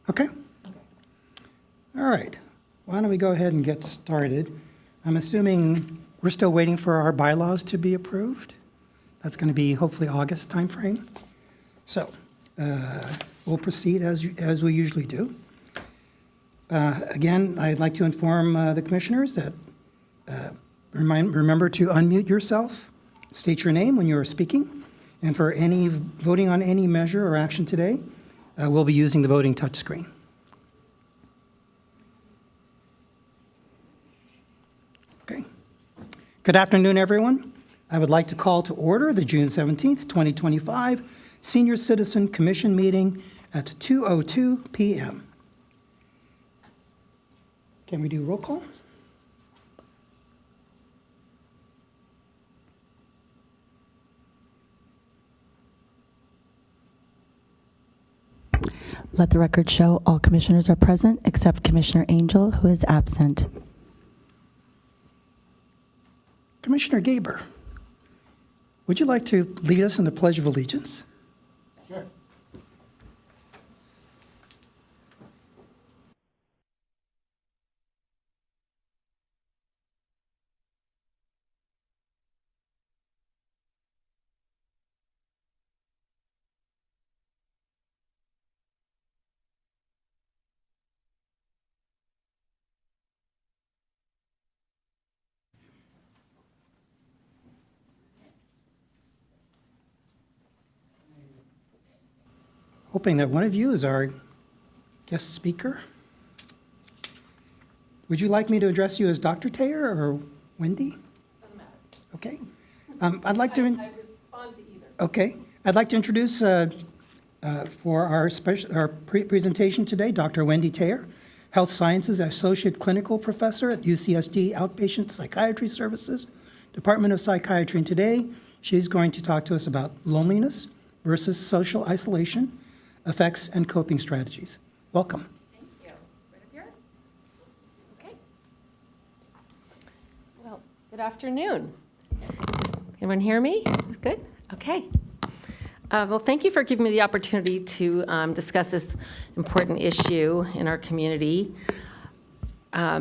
Okay. All right. Why don't we go ahead and get started? I'm assuming we're still waiting for our bylaws to be approved. That's going to be hopefully August timeframe. So we'll proceed as we usually do. Again, I'd like to inform the commissioners that remember to unmute yourself, state your name when you are speaking, and for any voting on any measure or action today, we'll be using the voting touchscreen. Okay. Good afternoon, everyone. I would like to call to order the June 17th, 2025 Senior Citizen Commission meeting at 2:02 p.m. Can we do roll call? Let the record show all commissioners are present except Commissioner Angel, who is absent. Commissioner Gaber, would you like to lead us in the Pledge of Allegiance? Sure. Hoping that one of you is our guest speaker. Would you like me to address you as Dr. Taylor or Wendy? Doesn't matter. Okay. I'd like to. I respond to either. Okay. I'd like to introduce for our presentation today, Dr. Wendy Taylor, Health Sciences Associate Clinical Professor at UCSD Outpatient Psychiatry Services, Department of Psychiatry. And today, she's going to talk to us about loneliness versus social isolation, effects, and coping strategies. Welcome. Thank you. Right up here? Okay. Well, good afternoon. Does anyone hear me? Is good? Okay. Well, thank you for giving me the opportunity to discuss this important issue in our community. I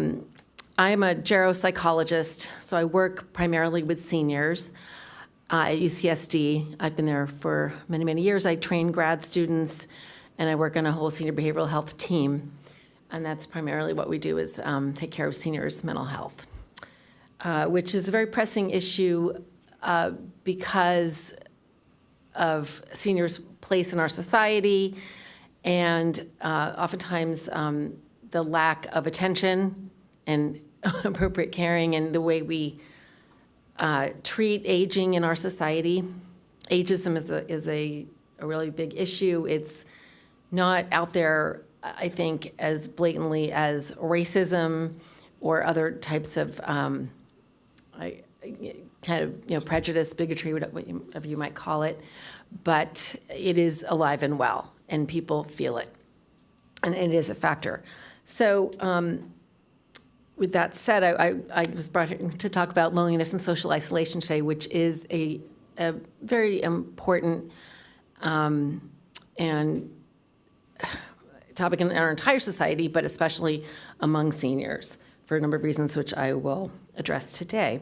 am a geropsychologist, so I work primarily with seniors at UCSD. I've been there for many, many years. I train grad students, and I work on a whole senior behavioral health team. And that's primarily what we do is take care of seniors' mental health, which is a very pressing issue because of seniors' place in our society and oftentimes the lack of attention and appropriate caring and the way we treat aging in our society. Ageism is a really big issue. It's not out there, I think, as blatantly as racism or other types of prejudice, bigotry, whatever you might call it. But it is alive and well, and people feel it, and it is a factor. So with that said, I was brought here to talk about loneliness and social isolation today, which is a very important and topic in our entire society, but especially among seniors for a number of reasons, which I will address today.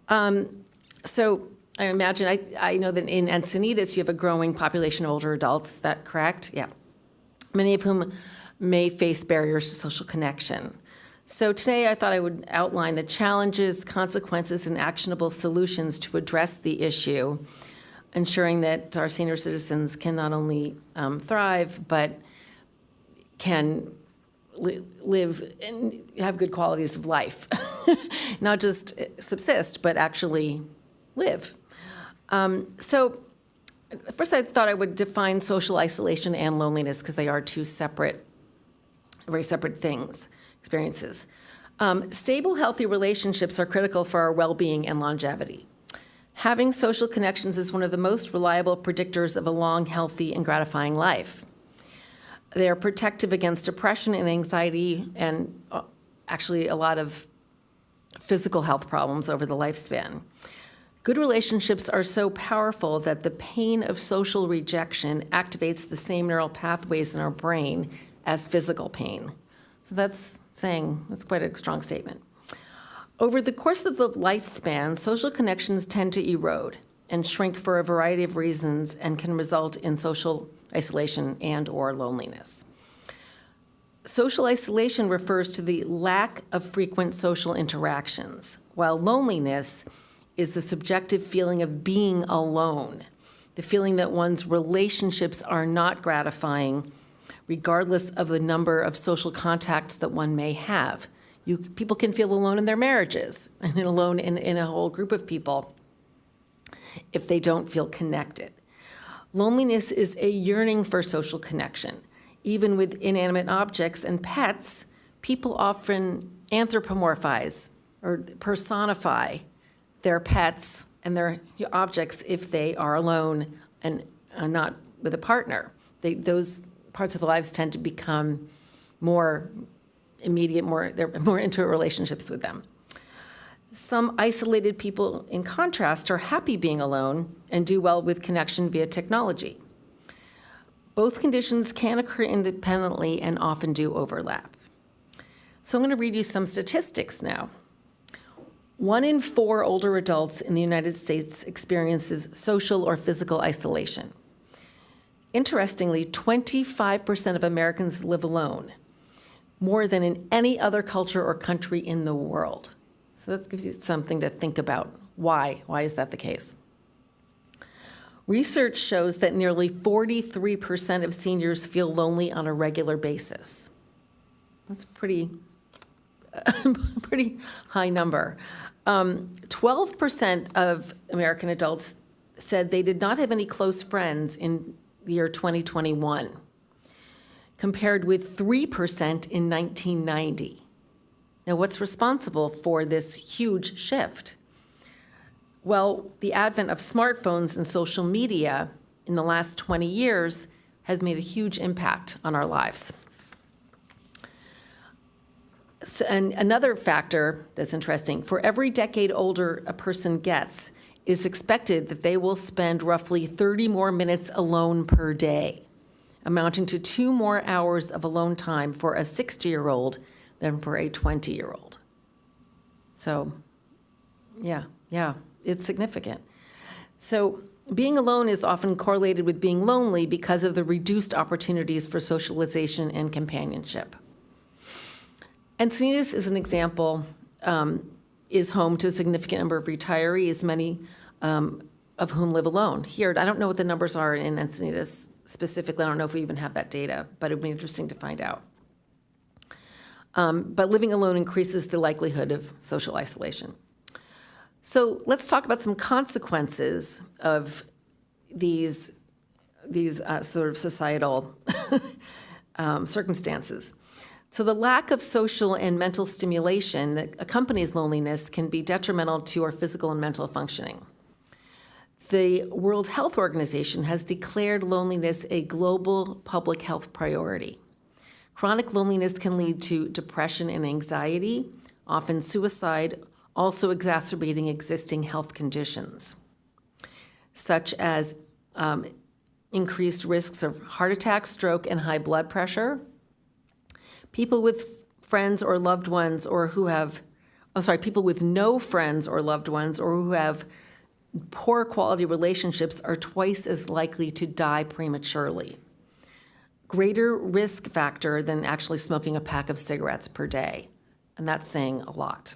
So I imagine, I know that in Encinitas, you have a growing population of older adults. Is that correct? Yeah. Many of whom may face barriers to social connection. So today I thought I would outline the challenges, consequences, and actionable solutions to address the issue, ensuring that our senior citizens can not only thrive, but can live and have good qualities of life. Not just subsist, but actually live. So first I thought I would define social isolation and loneliness because they are two very separate things. Experiences. Stable, healthy relationships are critical for our well-being and longevity. Having social connections is one of the most reliable predictors of a long, healthy, and gratifying life. They are protective against depression and anxiety and actually a lot of physical health problems over the lifespan. Good relationships are so powerful that the pain of social rejection activates the same neural pathways in our brain as physical pain. So that's quite a strong statement. Over the course of the lifespan, social connections tend to erode and shrink for a variety of reasons and can result in social isolation and/or loneliness. Social isolation refers to the lack of frequent social interactions, while loneliness is the subjective feeling of being alone, the feeling that one's relationships are not gratifying, regardless of the number of social contacts that one may have. People can feel alone in their marriages and alone in a whole group of people if they don't feel connected. Loneliness is a yearning for social connection. Even with inanimate objects and pets, people often anthropomorphize or personify their pets and their objects if they are alone and not with a partner. Those parts of their lives tend to become more immediate, they're more into relationships with them. Some isolated people, in contrast, are happy being alone and do well with connection via technology. Both conditions can occur independently and often do overlap. So I'm going to read you some statistics now. 1 in 4 older adults in the United States experiences social or physical isolation. Interestingly, 25% of Americans live alone, more than in any other culture or country in the world. So that gives you something to think about. Why? Why is that the case? Research shows that nearly 43% of seniors feel lonely on a regular basis. That's a pretty high number. 12% of American adults said they did not have any close friends in the year 2021, compared with 3% in 1990. Now, what's responsible for this huge shift? Well, the advent of smartphones and social media in the last 20 years has made a huge impact on our lives. So, and another factor that's interesting, for every decade older a person gets, it is expected that they will spend roughly 30 more minutes alone per day, amounting to 2 more hours of alone time for a 60-year-old than for a 20-year-old. So, yeah, it's significant. So being alone is often correlated with being lonely because of the reduced opportunities for socialization and companionship. Encinitas is an example, is home to a significant number of retirees, many of whom live alone. Here, I don't know what the numbers are in Encinitas specifically. I don't know if we even have that data, but it would be interesting to find out. But living alone increases the likelihood of social isolation. So let's talk about some consequences of these sort of societal circumstances. So the lack of social and mental stimulation that accompanies loneliness can be detrimental to our physical and mental functioning. The World Health Organization has declared loneliness a global public health priority. Chronic loneliness can lead to depression and anxiety, often suicide, also exacerbating existing health conditions, such as increased risks of heart attack, stroke, and high blood pressure. People with friends or loved ones people with no friends or loved ones or who have poor quality relationships are twice as likely to die prematurely. Greater risk factor than actually smoking a pack of cigarettes per day. And that's saying a lot.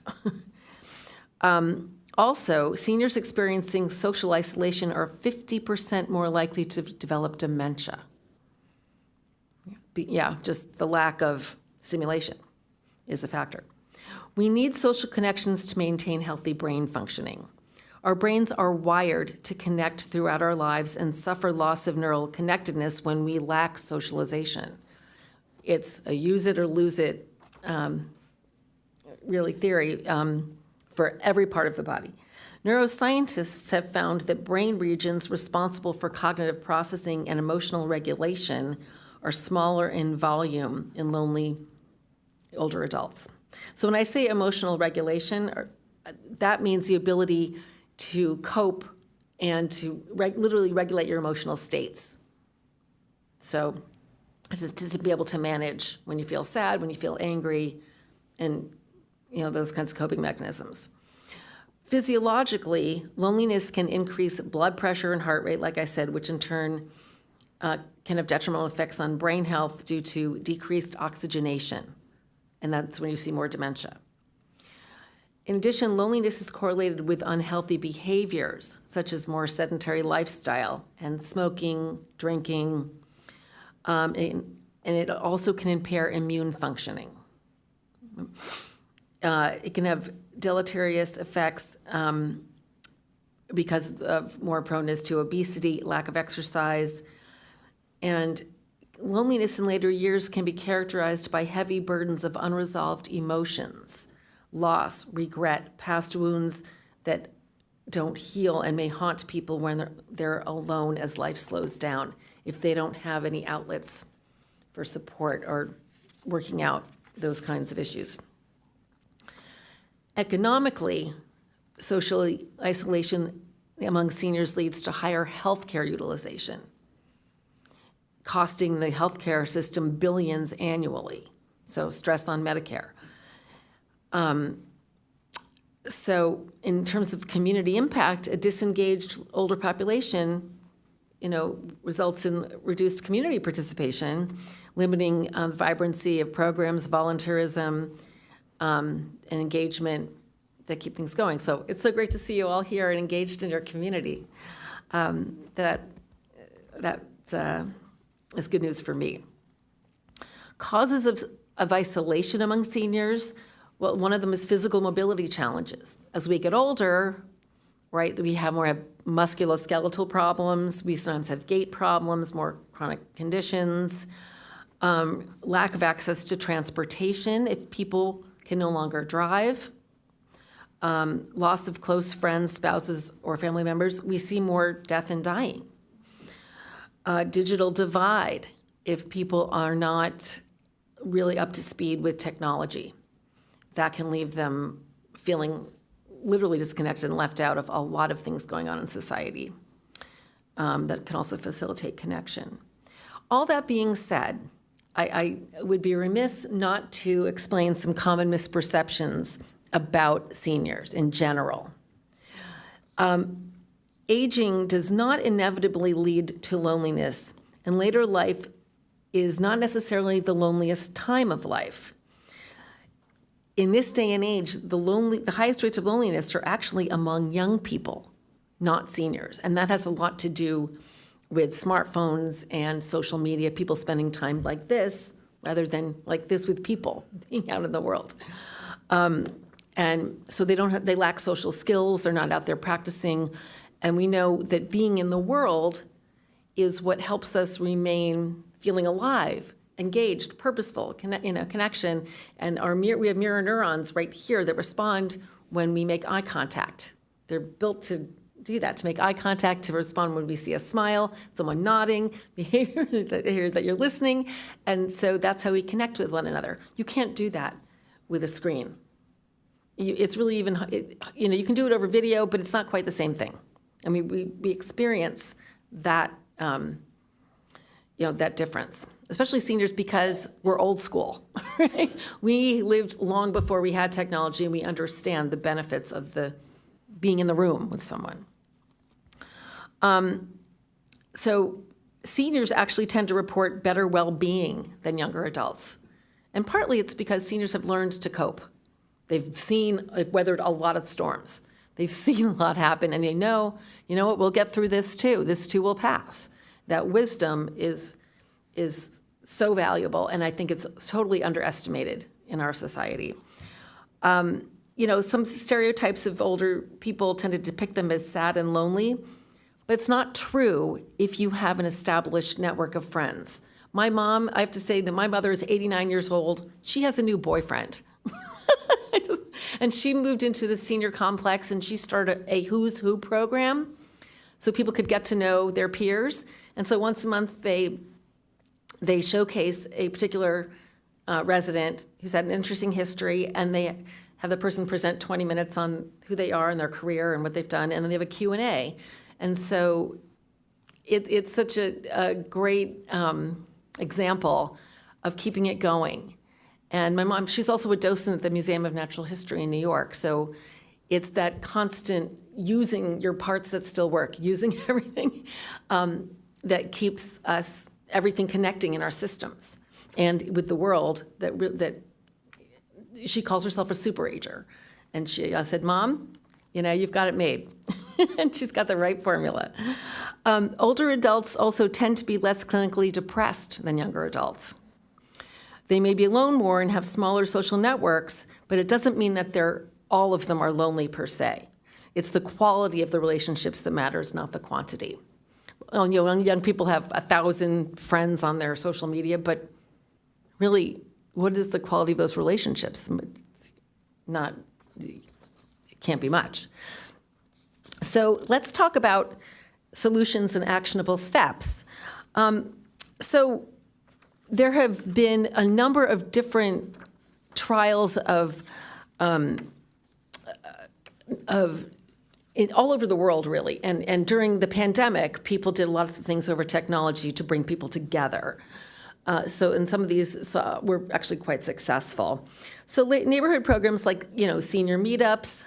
Also, seniors experiencing social isolation are 50% more likely to develop dementia. Just the lack of stimulation is a factor. We need social connections to maintain healthy brain functioning. Our brains are wired to connect throughout our lives and suffer loss of neural connectedness when we lack socialization. It's a use it or lose it theory for every part of the body. Neuroscientists have found that brain regions responsible for cognitive processing and emotional regulation are smaller in volume in lonely older adults. So when I say emotional regulation, that means the ability to cope and to literally regulate your emotional states. So just to be able to manage when you feel sad, when you feel angry, and those kinds of coping mechanisms. Physiologically, loneliness can increase blood pressure and heart rate, like I said, which in turn can have detrimental effects on brain health due to decreased oxygenation, and that's when you see more dementia. In addition, loneliness is correlated with unhealthy behaviors, such as more sedentary lifestyle and smoking, drinking, and it also can impair immune functioning. It can have deleterious effects because of more proneness to obesity, lack of exercise, and loneliness in later years can be characterized by heavy burdens of unresolved emotions, loss, regret, past wounds that don't heal and may haunt people when they're alone as life slows down, if they don't have any outlets for support or working out those kinds of issues. Economically, social isolation among seniors leads to higher healthcare utilization, costing the healthcare system billions annually. So stress on Medicare. So in terms of community impact, a disengaged older population, results in reduced community participation, limiting vibrancy of programs, volunteerism, and engagement that keep things going. So it's so great to see you all here and engaged in your community. That is good news for me. Causes of isolation among seniors, well, one of them is physical mobility challenges. As we get older, right, we have more musculoskeletal problems. We sometimes have gait problems, more chronic conditions, lack of access to transportation if people can no longer drive, loss of close friends, spouses, or family members. We see more death and dying. Digital divide, if people are not really up to speed with technology. That can leave them feeling literally disconnected and left out of a lot of things going on in society that can also facilitate connection. All that being said, I would be remiss not to explain some common misperceptions about seniors in general. Aging does not inevitably lead to loneliness, and later life is not necessarily the loneliest time of life. In this day and age, the highest rates of loneliness are actually among young people, not seniors. And that has a lot to do with smartphones and social media, people spending time like this rather than like this with people being out in the world. And so they lack social skills, they're not out there practicing. And we know that being in the world is what helps us remain feeling alive, engaged, purposeful, connection. And we have mirror neurons right here that respond when we make eye contact. They're built to do that, to make eye contact, to respond when we see a smile, someone nodding, behavior that you're listening. And so that's how we connect with one another. You can't do that with a screen. It's really you can do it over video, but it's not quite the same thing. I mean, we experience that, that difference, especially seniors, because we're old school, right? We lived long before we had technology, and we understand the benefits of being in the room with someone. So seniors actually tend to report better well-being than younger adults. And partly it's because seniors have learned to cope. They've weathered a lot of storms. They've seen a lot happen, and they know, what, we'll get through this too. This too will pass. That wisdom is so valuable, and I think it's totally underestimated in our society. Some stereotypes of older people tend to depict them as sad and lonely, but it's not true if you have an established network of friends. My mom, I have to say that my mother is 89 years old. She has a new boyfriend. And she moved into the senior complex, and she started a Who's Who program so people could get to know their peers. And so once a month, they showcase a particular resident who's had an interesting history, and they have the person present 20 minutes on who they are and their career and what they've done, and then they have a Q&A. And so it's such a great example of keeping it going. And my mom, she's also a docent at the Museum of Natural History in New York. So it's that constant using your parts that still work, using everything that keeps us, everything connecting in our systems and with the world that she calls herself a super ager. And I said, Mom, you've got it made. And she's got the right formula. Older adults also tend to be less clinically depressed than younger adults. They may be alone more and have smaller social networks, but it doesn't mean that all of them are lonely per se. It's the quality of the relationships that matters, not the quantity. Young people have 1,000 friends on their social media, but really, what is the quality of those relationships? It can't be much. So let's talk about solutions and actionable steps. So there have been a number of different trials all over the world, really. And during the pandemic, people did lots of things over technology to bring people together. And some of these were actually quite successful. So neighborhood programs like, senior meetups,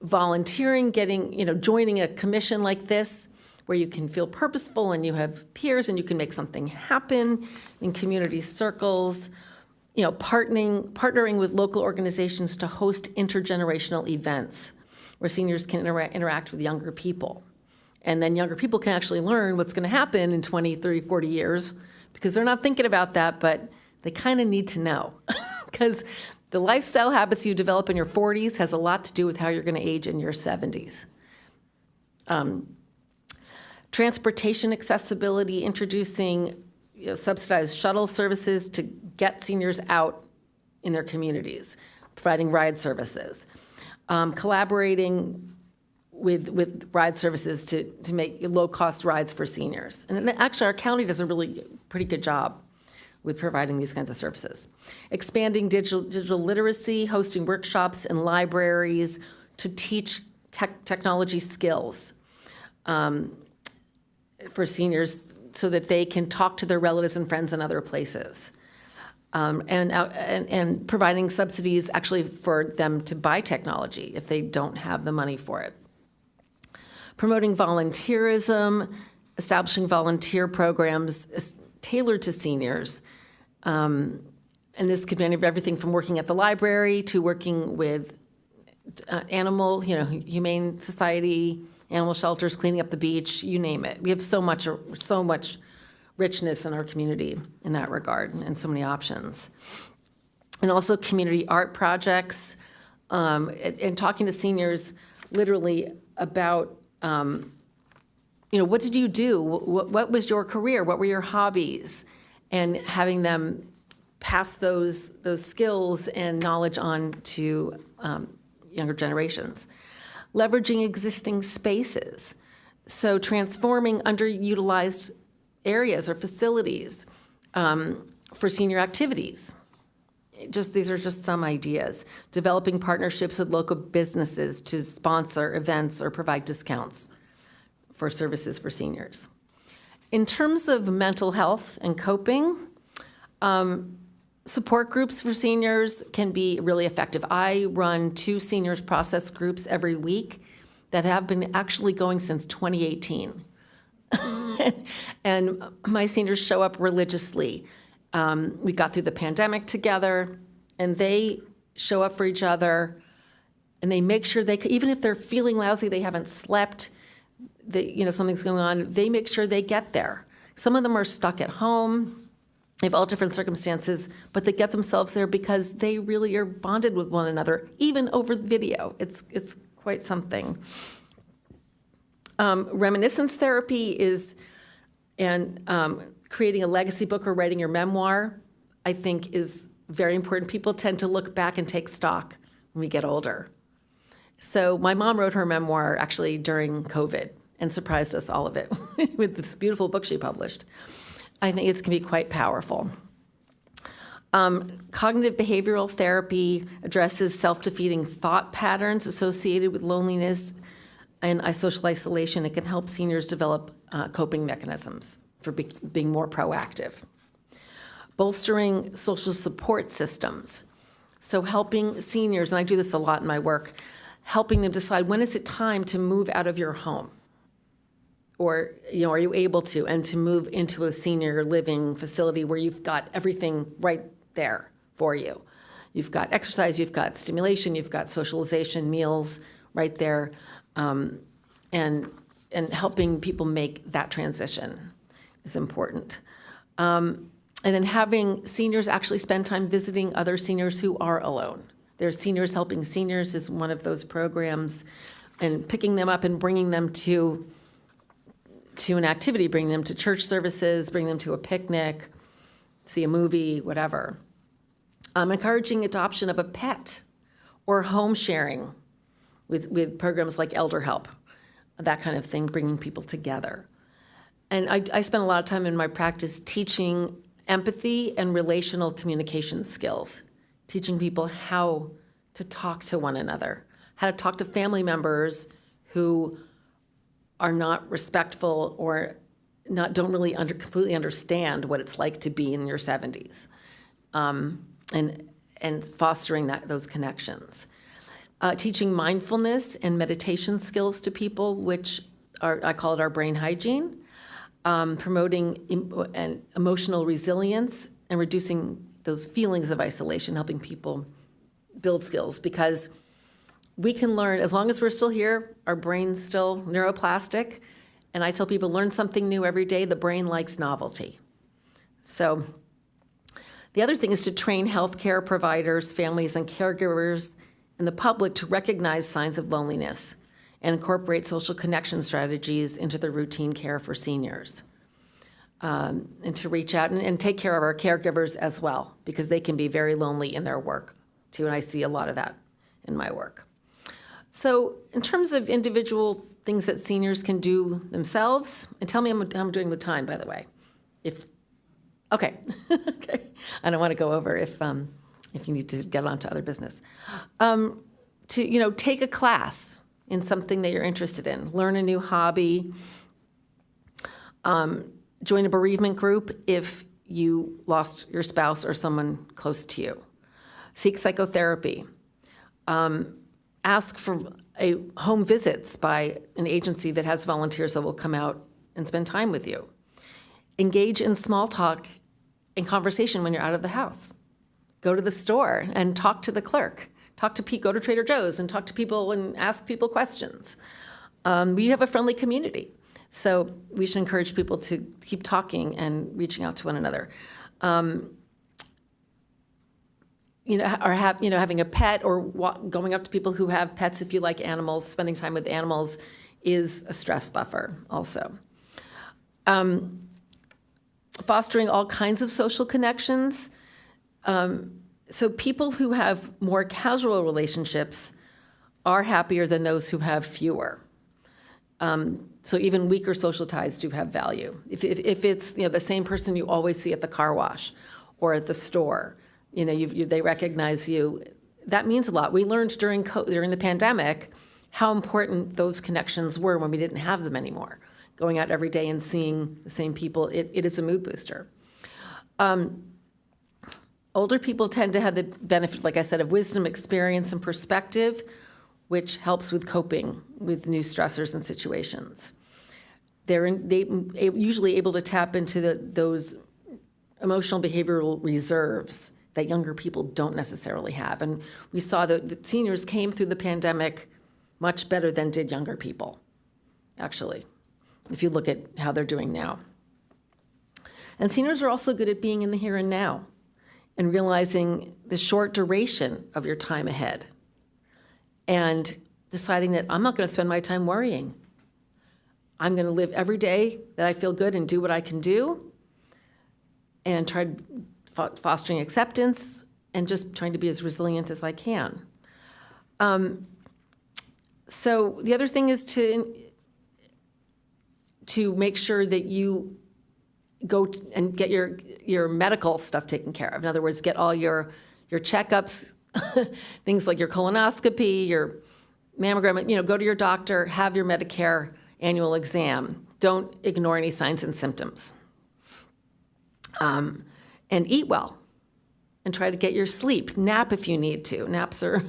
volunteering, joining a commission like this, where you can feel purposeful and you have peers and you can make something happen in community circles, partnering with local organizations to host intergenerational events where seniors can interact with younger people. And then younger people can actually learn what's going to happen in 20, 30, 40 years because they're not thinking about that, but they kind of need to know because the lifestyle habits you develop in your 40s has a lot to do with how you're going to age in your 70s. Transportation accessibility, introducing subsidized shuttle services to get seniors out in their communities, providing ride services, collaborating with ride services to make low-cost rides for seniors. And actually, our county does a really pretty good job with providing these kinds of services. Expanding digital literacy, hosting workshops in libraries to teach technology skills for seniors so that they can talk to their relatives and friends in other places. And providing subsidies actually for them to buy technology if they don't have the money for it. Promoting volunteerism, establishing volunteer programs tailored to seniors. And this could be everything from working at the library to working with animals, Humane Society, animal shelters, cleaning up the beach, you name it. We have so much richness in our community in that regard and so many options. And also community art projects and talking to seniors literally about, what did you do? What was your career? What were your hobbies? And having them pass those skills and knowledge on to younger generations. Leveraging existing spaces. So transforming underutilized areas or facilities for senior activities. These are just some ideas. Developing partnerships with local businesses to sponsor events or provide discounts for services for seniors. In terms of mental health and coping, support groups for seniors can be really effective. I run 2 seniors process groups every week that have been actually going since 2018. And my seniors show up religiously. We got through the pandemic together, and they show up for each other, and they make sure even if they're feeling lousy, they haven't slept, something's going on, they make sure they get there. Some of them are stuck at home. They have all different circumstances, but they get themselves there because they really are bonded with one another, even over video. It's quite something. Reminiscence therapy creating a legacy book or writing your memoir, I think, is very important. People tend to look back and take stock when we get older. So my mom wrote her memoir actually during COVID and surprised us all of it with this beautiful book she published. I think it can be quite powerful. Cognitive behavioral therapy addresses self-defeating thought patterns associated with loneliness and social isolation. It can help seniors develop coping mechanisms for being more proactive. bolstering social support systems. So helping seniors, and I do this a lot in my work, helping them decide when is it time to move out of your home? Or, are you able to, and to move into a senior living facility where you've got everything right there for you. You've got exercise, you've got stimulation, you've got socialization, meals right there, and helping people make that transition is important. And then having seniors actually spend time visiting other seniors who are alone. There's Seniors Helping Seniors is one of those programs, and picking them up and bringing them to an activity, bring them to church services, bring them to a picnic, see a movie, whatever. Encouraging adoption of a pet or home sharing with programs like Elder Help, that kind of thing, bringing people together. And I spend a lot of time in my practice teaching empathy and relational communication skills, teaching people how to talk to one another, how to talk to family members who are not respectful or don't really completely understand what it's like to be in your 70s, and fostering those connections. Teaching mindfulness and meditation skills to people, which I call it our brain hygiene, promoting emotional resilience and reducing those feelings of isolation, helping people build skills, because we can learn, as long as we're still here, our brain's still neuroplastic, and I tell people, learn something new every day. The brain likes novelty. So the other thing is to train healthcare providers, families, and caregivers, and the public to recognize signs of loneliness and incorporate social connection strategies into the routine care for seniors. And to reach out and take care of our caregivers as well, because they can be very lonely in their work too, and I see a lot of that in my work. So in terms of individual things that seniors can do themselves, and tell me how I'm doing with time, by the way. Okay, okay. I don't want to go over if you need to get on to other business. To take a class in something that you're interested in, learn a new hobby, join a bereavement group if you lost your spouse or someone close to you, seek psychotherapy, ask for home visits by an agency that has volunteers that will come out and spend time with you. Engage in small talk and conversation when you're out of the house. Go to the store and talk to the clerk. Go to Trader Joe's and talk to people and ask people questions. We have a friendly community, so we should encourage people to keep talking and reaching out to one another. Having a pet or going up to people who have pets, if you like animals, spending time with animals is a stress buffer also. Fostering all kinds of social connections. So people who have more casual relationships are happier than those who have fewer. So even weaker social ties do have value. If it's the same person you always see at the car wash or at the store, they recognize you, that means a lot. We learned during the pandemic how important those connections were when we didn't have them anymore. Going out every day and seeing the same people, it is a mood booster. Older people tend to have the benefit, like I said, of wisdom, experience, and perspective, which helps with coping with new stressors and situations. They're usually able to tap into those emotional behavioral reserves that younger people don't necessarily have. And we saw that the seniors came through the pandemic much better than did younger people, actually, if you look at how they're doing now. And seniors are also good at being in the here and now and realizing the short duration of your time ahead and deciding that I'm not going to spend my time worrying. I'm going to live every day that I feel good and do what I can do and try fostering acceptance and just trying to be as resilient as I can. So the other thing is to make sure that you go and get your medical stuff taken care of. In other words, get all your checkups, things like your colonoscopy, your mammogram, go to your doctor, have your Medicare annual exam. Don't ignore any signs and symptoms. and eat well. And try to get your sleep. Nap if you need to. Naps are,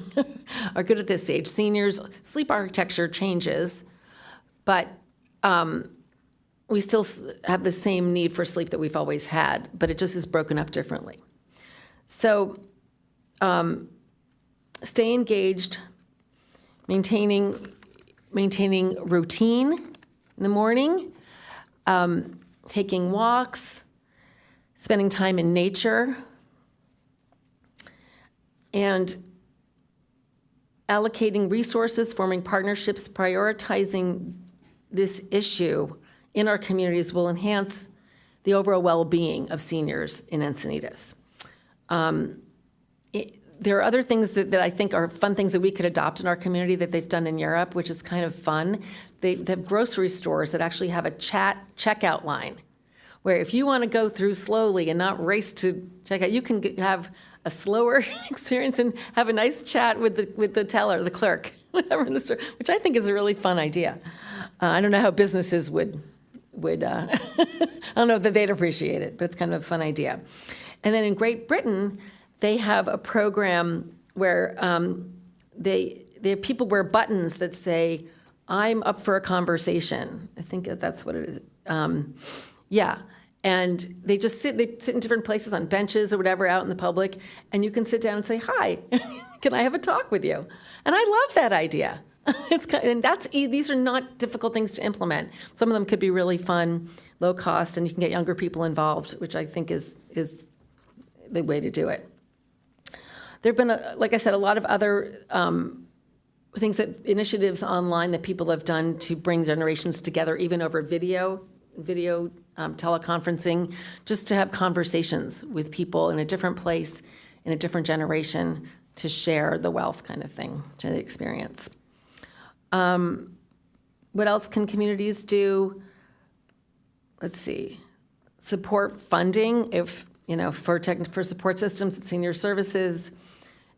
are good at this age. Seniors, sleep architecture changes, but we still have the same need for sleep that we've always had, but it just is broken up differently. So stay engaged, maintaining routine in the morning, taking walks, spending time in nature, and allocating resources, forming partnerships, prioritizing this issue in our communities will enhance the overall well-being of seniors in Encinitas. There are other things that I think are fun things that we could adopt in our community that they've done in Europe, which is kind of fun. They have grocery stores that actually have a checkout line, where if you want to go through slowly and not race to check out, you can have a slower experience and have a nice chat with the teller, the clerk, whatever in the store, which I think is a really fun idea. I don't know how businesses would I don't know if they'd appreciate it, but it's kind of a fun idea. And then in Great Britain, they have a program where they have people wear buttons that say, "I'm up for a conversation." I think that's what it is. Yeah. And they sit in different places on benches or whatever out in the public, and you can sit down and say, "Hi, can I have a talk with you?" And I love that idea. These are not difficult things to implement. Some of them could be really fun, low cost, and you can get younger people involved, which I think is the way to do it. There have been, like I said, a lot of other initiatives online that people have done to bring generations together, even over video teleconferencing, just to have conversations with people in a different place, in a different generation, to share the wealth kind of thing, share the experience. What else can communities do? Let's see. Support funding, for support systems and senior services.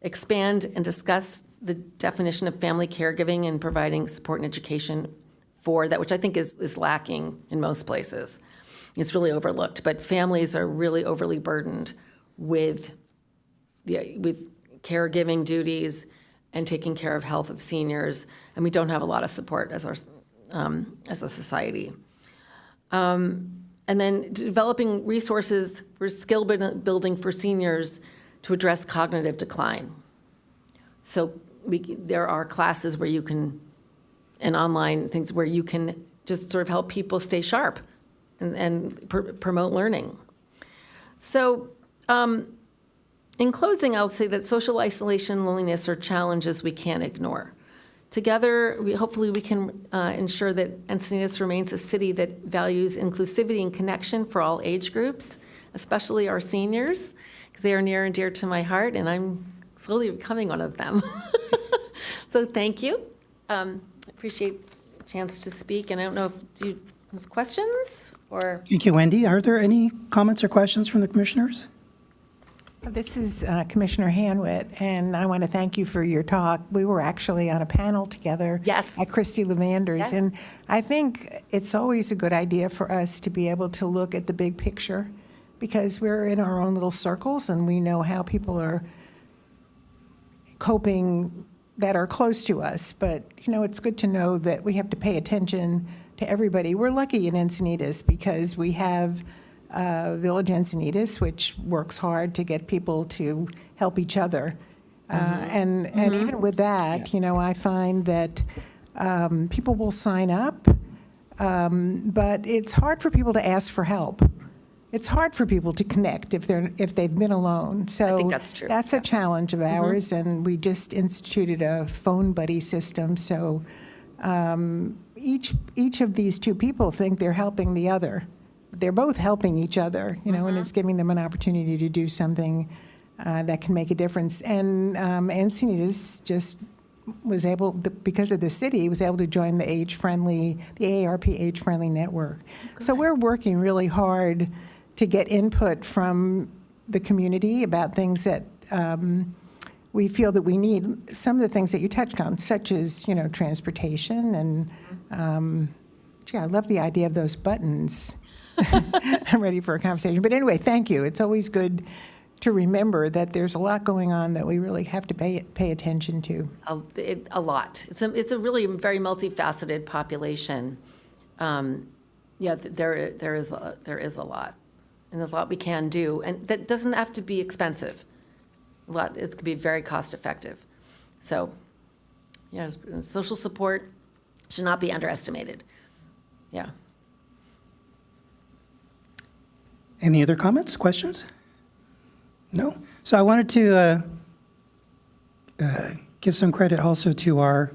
Expand and discuss the definition of family caregiving and providing support and education for that, which I think is lacking in most places. It's really overlooked, but families are really overly burdened with caregiving duties and taking care of health of seniors, and we don't have a lot of support as a society. And then developing resources for skill building for seniors to address cognitive decline. So there are classes where you can, and online things where you can just sort of help people stay sharp and promote learning. So in closing, I'll say that social isolation and loneliness are challenges we can't ignore. Together, hopefully we can ensure that Encinitas remains a city that values inclusivity and connection for all age groups, especially our seniors, because they are near and dear to my heart, and I'm slowly becoming one of them. So thank you. Appreciate the chance to speak, and I don't know do you have questions or? Thank you, Wendy. Are there any comments or questions from the commissioners? This is Commissioner Hanwitt, and I want to thank you for your talk. We were actually on a panel together Yes. at Christy Levander's, Yeah. and I think it's always a good idea for us to be able to look at the big picture, because we're in our own little circles and we know how people are coping that are close to us. But, it's good to know that we have to pay attention to everybody. We're lucky in Encinitas because we have Village Encinitas, which works hard to get people to help each other. And even with that, I find that people will sign up, but it's hard for people to ask for help. It's hard for people to connect if they've been alone. So I think that's true. That's a challenge of ours, and we just instituted a phone buddy system. So each of these two people think they're helping the other. They're both helping each other, and it's giving them an opportunity to do something that can make a difference. And Encinitas just was able, because of the city, was able to join the AARP age-friendly network. So we're working really hard to get input from the community about things that we feel that we need. Some of the things that you touched on, such as, transportation, and I love the idea of those buttons. I'm ready for a conversation. But anyway, thank you. It's always good to remember that there's a lot going on that we really have to pay attention to. A lot. It's a really very multifaceted population. Yeah, there is a lot, and there's a lot we can do, and that doesn't have to be expensive. It could be very cost effective. So, yeah, social support should not be underestimated. Yeah. Any other comments, questions? No? So I wanted to give some credit also to our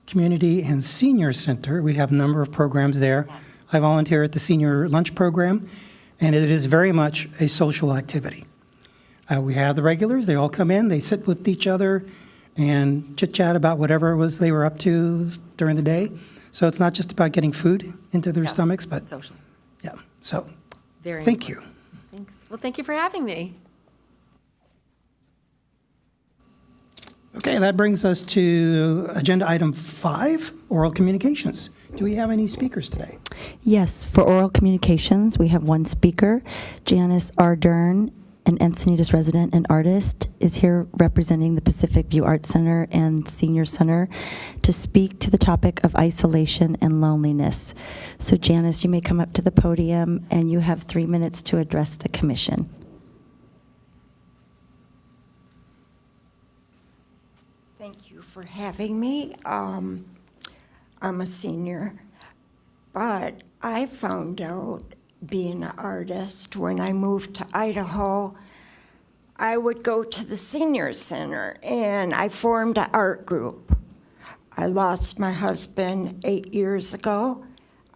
Community and Senior Center. We have a number of programs there. Yes. I volunteer at the Senior Lunch Program, and it is very much a social activity. We have the regulars. They all come in. They sit with each other and chit-chat about whatever it was they were up to during the day. So it's not just about getting food into their stomachs, but Social. yeah. So Very thank you. important. Thanks. Well, thank you for having me. Okay, that brings us to agenda item 5, oral communications. Do we have any speakers today? Yes, for oral communications, we have one speaker. Janice Ardern, an Encinitas resident and artist, is here representing the Pacific View Arts Center and Senior Center to speak to the topic of isolation and loneliness. So Janice, you may come up to the podium, and you have 3 minutes to address the commission. Thank you for having me. I'm a senior, but I found out being an artist when I moved to Idaho. I would go to the senior center and I formed an art group. I lost my husband 8 years ago.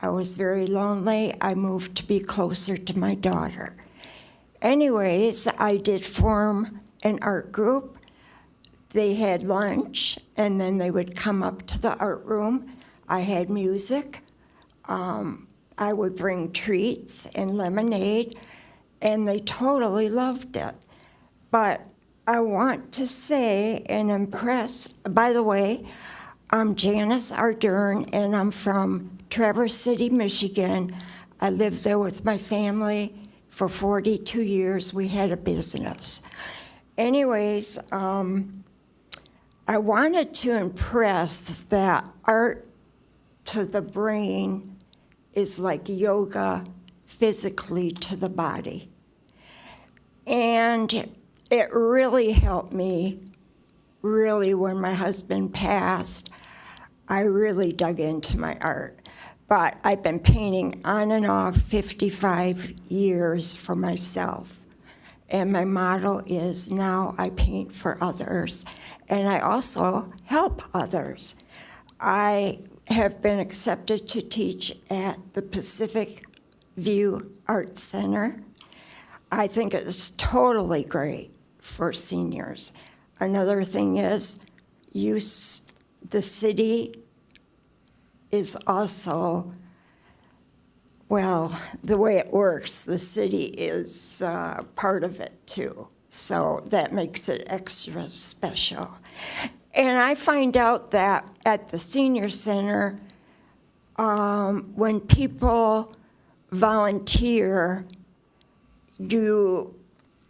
I was very lonely. I moved to be closer to my daughter. Anyways, I did form an art group. They had lunch, and then they would come up to the art room. I had music. I would bring treats and lemonade, and they totally loved it. But I want to say and impress, by the way, I'm Janice Ardern, and I'm from Traverse City, Michigan. I lived there with my family for 42 years. We had a business. Anyways, I wanted to impress that art to the brain is like yoga physically to the body. And it really helped me, really, when my husband passed, I really dug into my art. But I've been painting on and off 55 years for myself. And my motto is now I paint for others, and I also help others. I have been accepted to teach at the Pacific View Arts Center. I think it's totally great for seniors. Another thing is, the city is also, well, the way it works, the city is part of it too. So that makes it extra special. And I find out that at the senior center, when people volunteer, you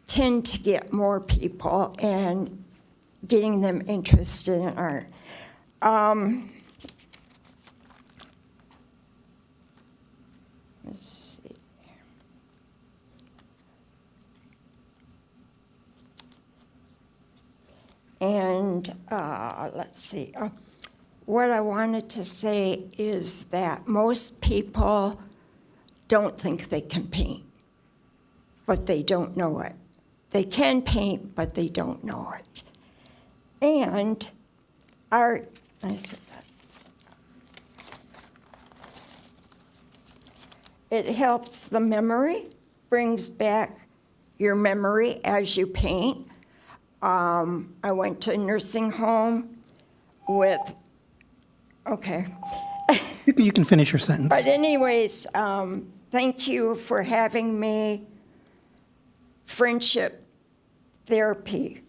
tend to get more people and getting them interested in art. Let's see. And let's see. What I wanted to say is that most people don't think they can paint, but they don't know it. They can paint, but they don't know it. And art, I said that. It helps the memory, brings back your memory as you paint. I went to a nursing home with, okay. You can finish your sentence. But anyways, thank you for having me. Friendship therapy.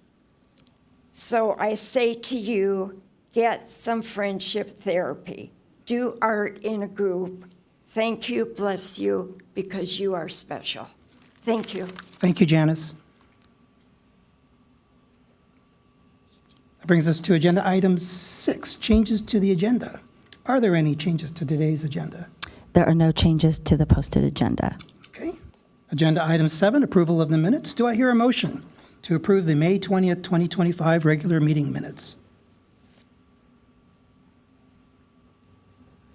So I say to you, get some friendship therapy. Do art in a group. Thank you, bless you, because you are special. Thank you. Thank you, Janice. That brings us to agenda item 6, changes to the agenda. Are there any changes to today's agenda? There are no changes to the posted agenda. Okay. Agenda item 7, approval of the minutes. Do I hear a motion to approve the May 20th, 2025 regular meeting minutes?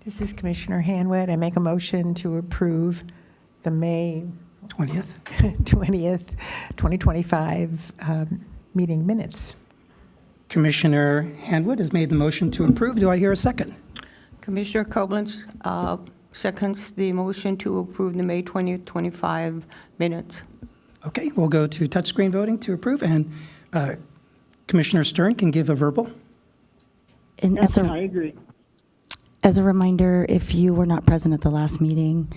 This is Commissioner Hanwett. I make a motion to approve the May 20th. 20th, 2025 meeting minutes. Commissioner Handwood has made the motion to approve. Do I hear a second? Commissioner Koblenz seconds the motion to approve the May 20th, 25 minutes. Okay, we'll go to touchscreen voting to approve, and Commissioner Stern can give a verbal. And Yes, I agree. as a reminder, if you were not present at the last meeting,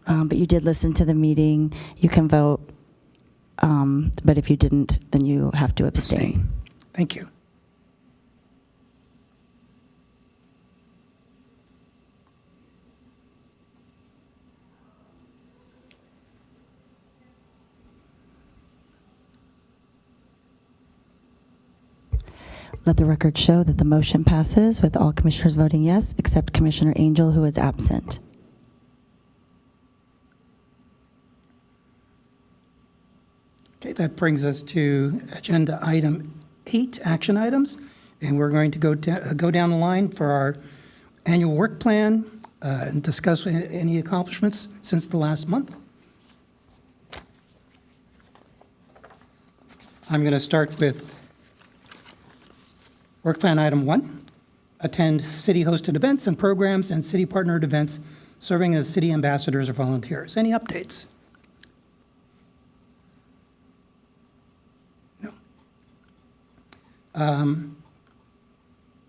but you did listen to the meeting, you can vote. But if you didn't, then you have to abstain. Thank you. Let the record show that the motion passes with all commissioners voting yes, except Commissioner Angel, who is absent. Okay, that brings us to agenda item 8, action items. And we're going to go down the line for our annual work plan and discuss any accomplishments since the last month. I'm going to start with work plan item 1, attend city-hosted events and programs and city-partnered events serving as city ambassadors or volunteers. Any updates? No.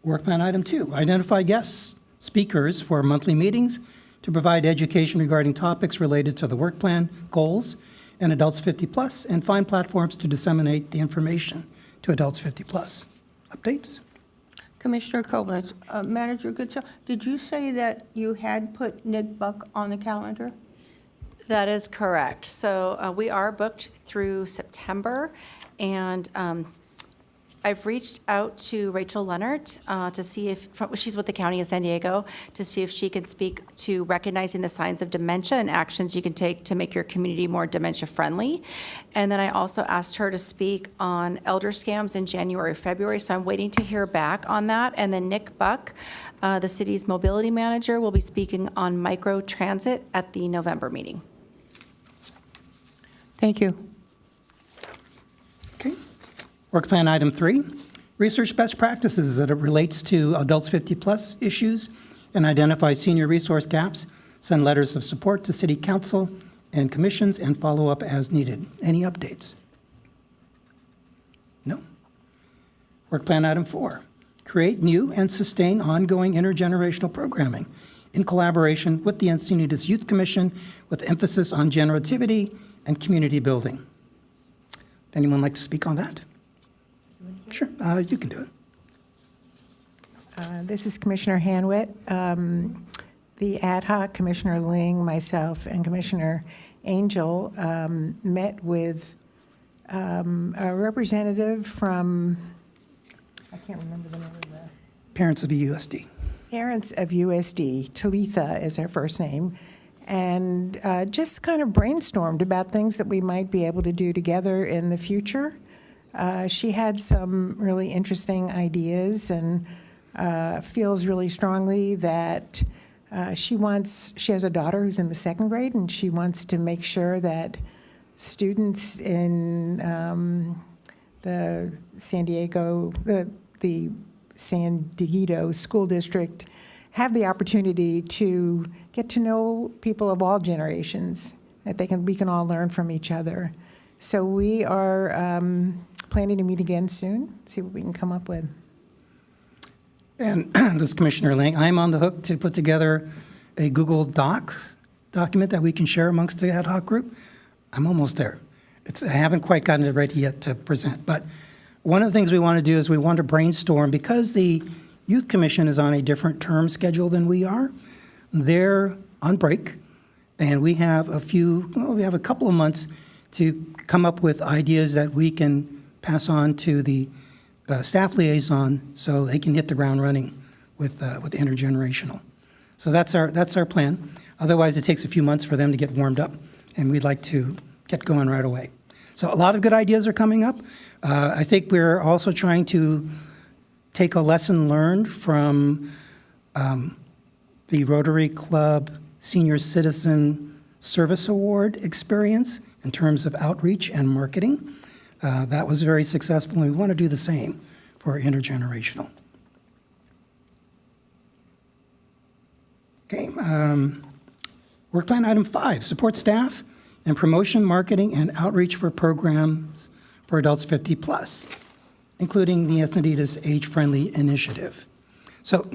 Work plan item 2, identify guests, speakers for monthly meetings to provide education regarding topics related to the work plan, goals, and adults 50+, and find platforms to disseminate the information to adults 50+. Updates? Commissioner Koblenz, Manager Goodsell, did you say that you had put Nick Buck on the calendar? That is correct. So we are booked through September, and I've reached out to Rachel Leonard to see if, she's with the County of San Diego, to see if she can speak to recognizing the signs of dementia and actions you can take to make your community more dementia-friendly. And then I also asked her to speak on elder scams in January, February, so I'm waiting to hear back on that. And then Nick Buck, the city's mobility manager, will be speaking on micro-transit at the November meeting. Thank you. Okay. Work plan item 3, research best practices that it relates to adults 50+ issues and identify senior resource gaps, send letters of support to city council and commissions, and follow up as needed. Any updates? No. Work plan item 4, create new and sustain ongoing intergenerational programming in collaboration with the Encinitas Youth Commission with emphasis on generativity and community building. Anyone like to speak on that? Sure, you can do it. This is Commissioner Hanwett. The ad hoc, Commissioner Ling, myself, and Commissioner Angel met with a representative from, I can't remember the name of the, Parents of USD. Parents of USD. Talitha is her first name. And just kind of brainstormed about things that we might be able to do together in the future. She had some really interesting ideas and feels really strongly that she has a daughter who's in the 2nd grade, and she wants to make sure that students in the San Diego School District have the opportunity to get to know people of all generations, that we can all learn from each other. So we are planning to meet again soon, see what we can come up with. And this is Commissioner Lang. I'm on the hook to put together a Google document that we can share amongst the ad hoc group. I'm almost there. I haven't quite gotten it ready yet to present, but one of the things we want to do is we want to brainstorm, because the Youth Commission is on a different term schedule than we are. Their on break, and we have a couple of months to come up with ideas that we can pass on to the staff liaison so they can hit the ground running with intergenerational. So that's our plan. Otherwise, it takes a few months for them to get warmed up, and we'd like to get going right away. So a lot of good ideas are coming up. I think we're also trying to take a lesson learned from the Rotary Club Senior Citizen Service Award experience in terms of outreach and marketing. That was very successful, and we want to do the same for intergenerational. Okay, work plan item 5, support staff and promotion, marketing, and outreach for programs for adults 50 plus, including the Encinitas Age-Friendly Initiative. So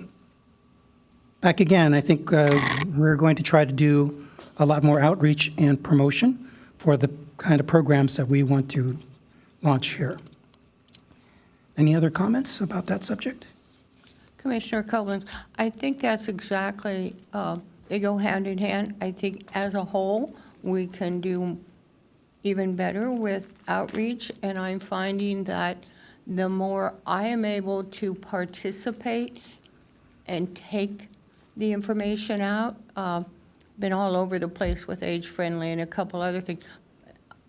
back again, I think we're going to try to do a lot more outreach and promotion for the kind of programs that we want to launch here. Any other comments about that subject? Commissioner Koblenz, I think that's exactly, they go hand in hand. I think as a whole, we can do even better with outreach, and I'm finding that the more I am able to participate and take the information out, been all over the place with age-friendly and a couple other things.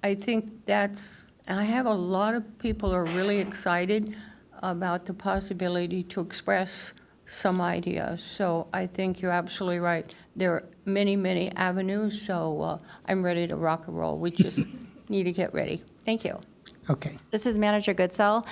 I think I have a lot of people who are really excited about the possibility to express some ideas. So I think you're absolutely right. There are many, many avenues, so I'm ready to rock and roll. We just need to get ready. Thank you. Okay. This is Manager Goodsell.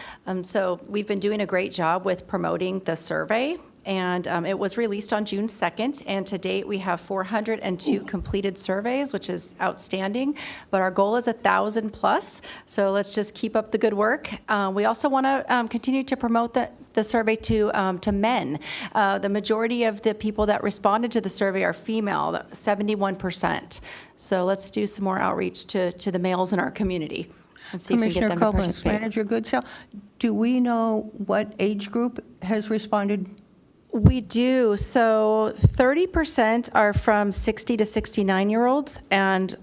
So we've been doing a great job with promoting the survey, and it was released on June 2nd, and to date, we have 402 completed surveys, which is outstanding, but our goal is 1,000 plus, so let's just keep up the good work. We also want to continue to promote the survey to men. The majority of the people that responded to the survey are female, 71%. So let's do some more outreach to the males in our community and see if we can get Commissioner them to Koblenz, participate. Manager Goodsell, do we know what age group has responded? We do. So 30% are from 60 to 69-year-olds and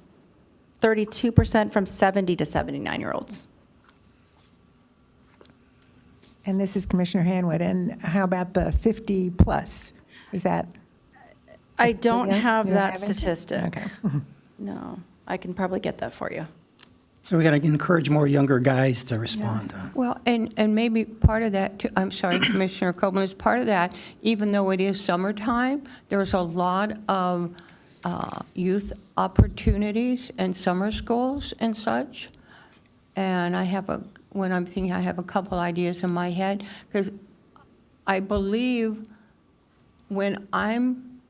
32% from 70 to 79-year-olds. And this is Commissioner Hanwood. And how about the 50 plus? Is that? I don't Yeah, have you don't that have it? statistic. Okay. No, I can probably get that for you. So we got to encourage more younger guys to respond. Well, and maybe part of that, too, I'm sorry, Commissioner Koblenz, part of that, even though it is summertime, there's a lot of youth opportunities and summer schools and such. And when I'm thinking, I have a couple ideas in my head, because I believe when I'm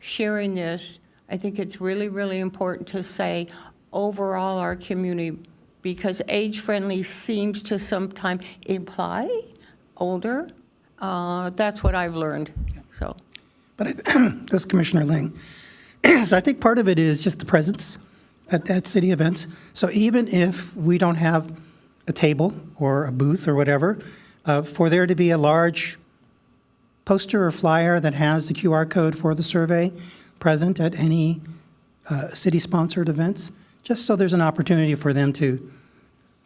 sharing this, I think it's really, really important to say overall our community, because age-friendly seems to sometimes imply older. That's what I've learned, so. But this is Commissioner Ling. So I think part of it is just the presence at city events. So even if we don't have a table or a booth or whatever, for there to be a large poster or flyer that has the QR code for the survey present at any city-sponsored events, just so there's an opportunity for them to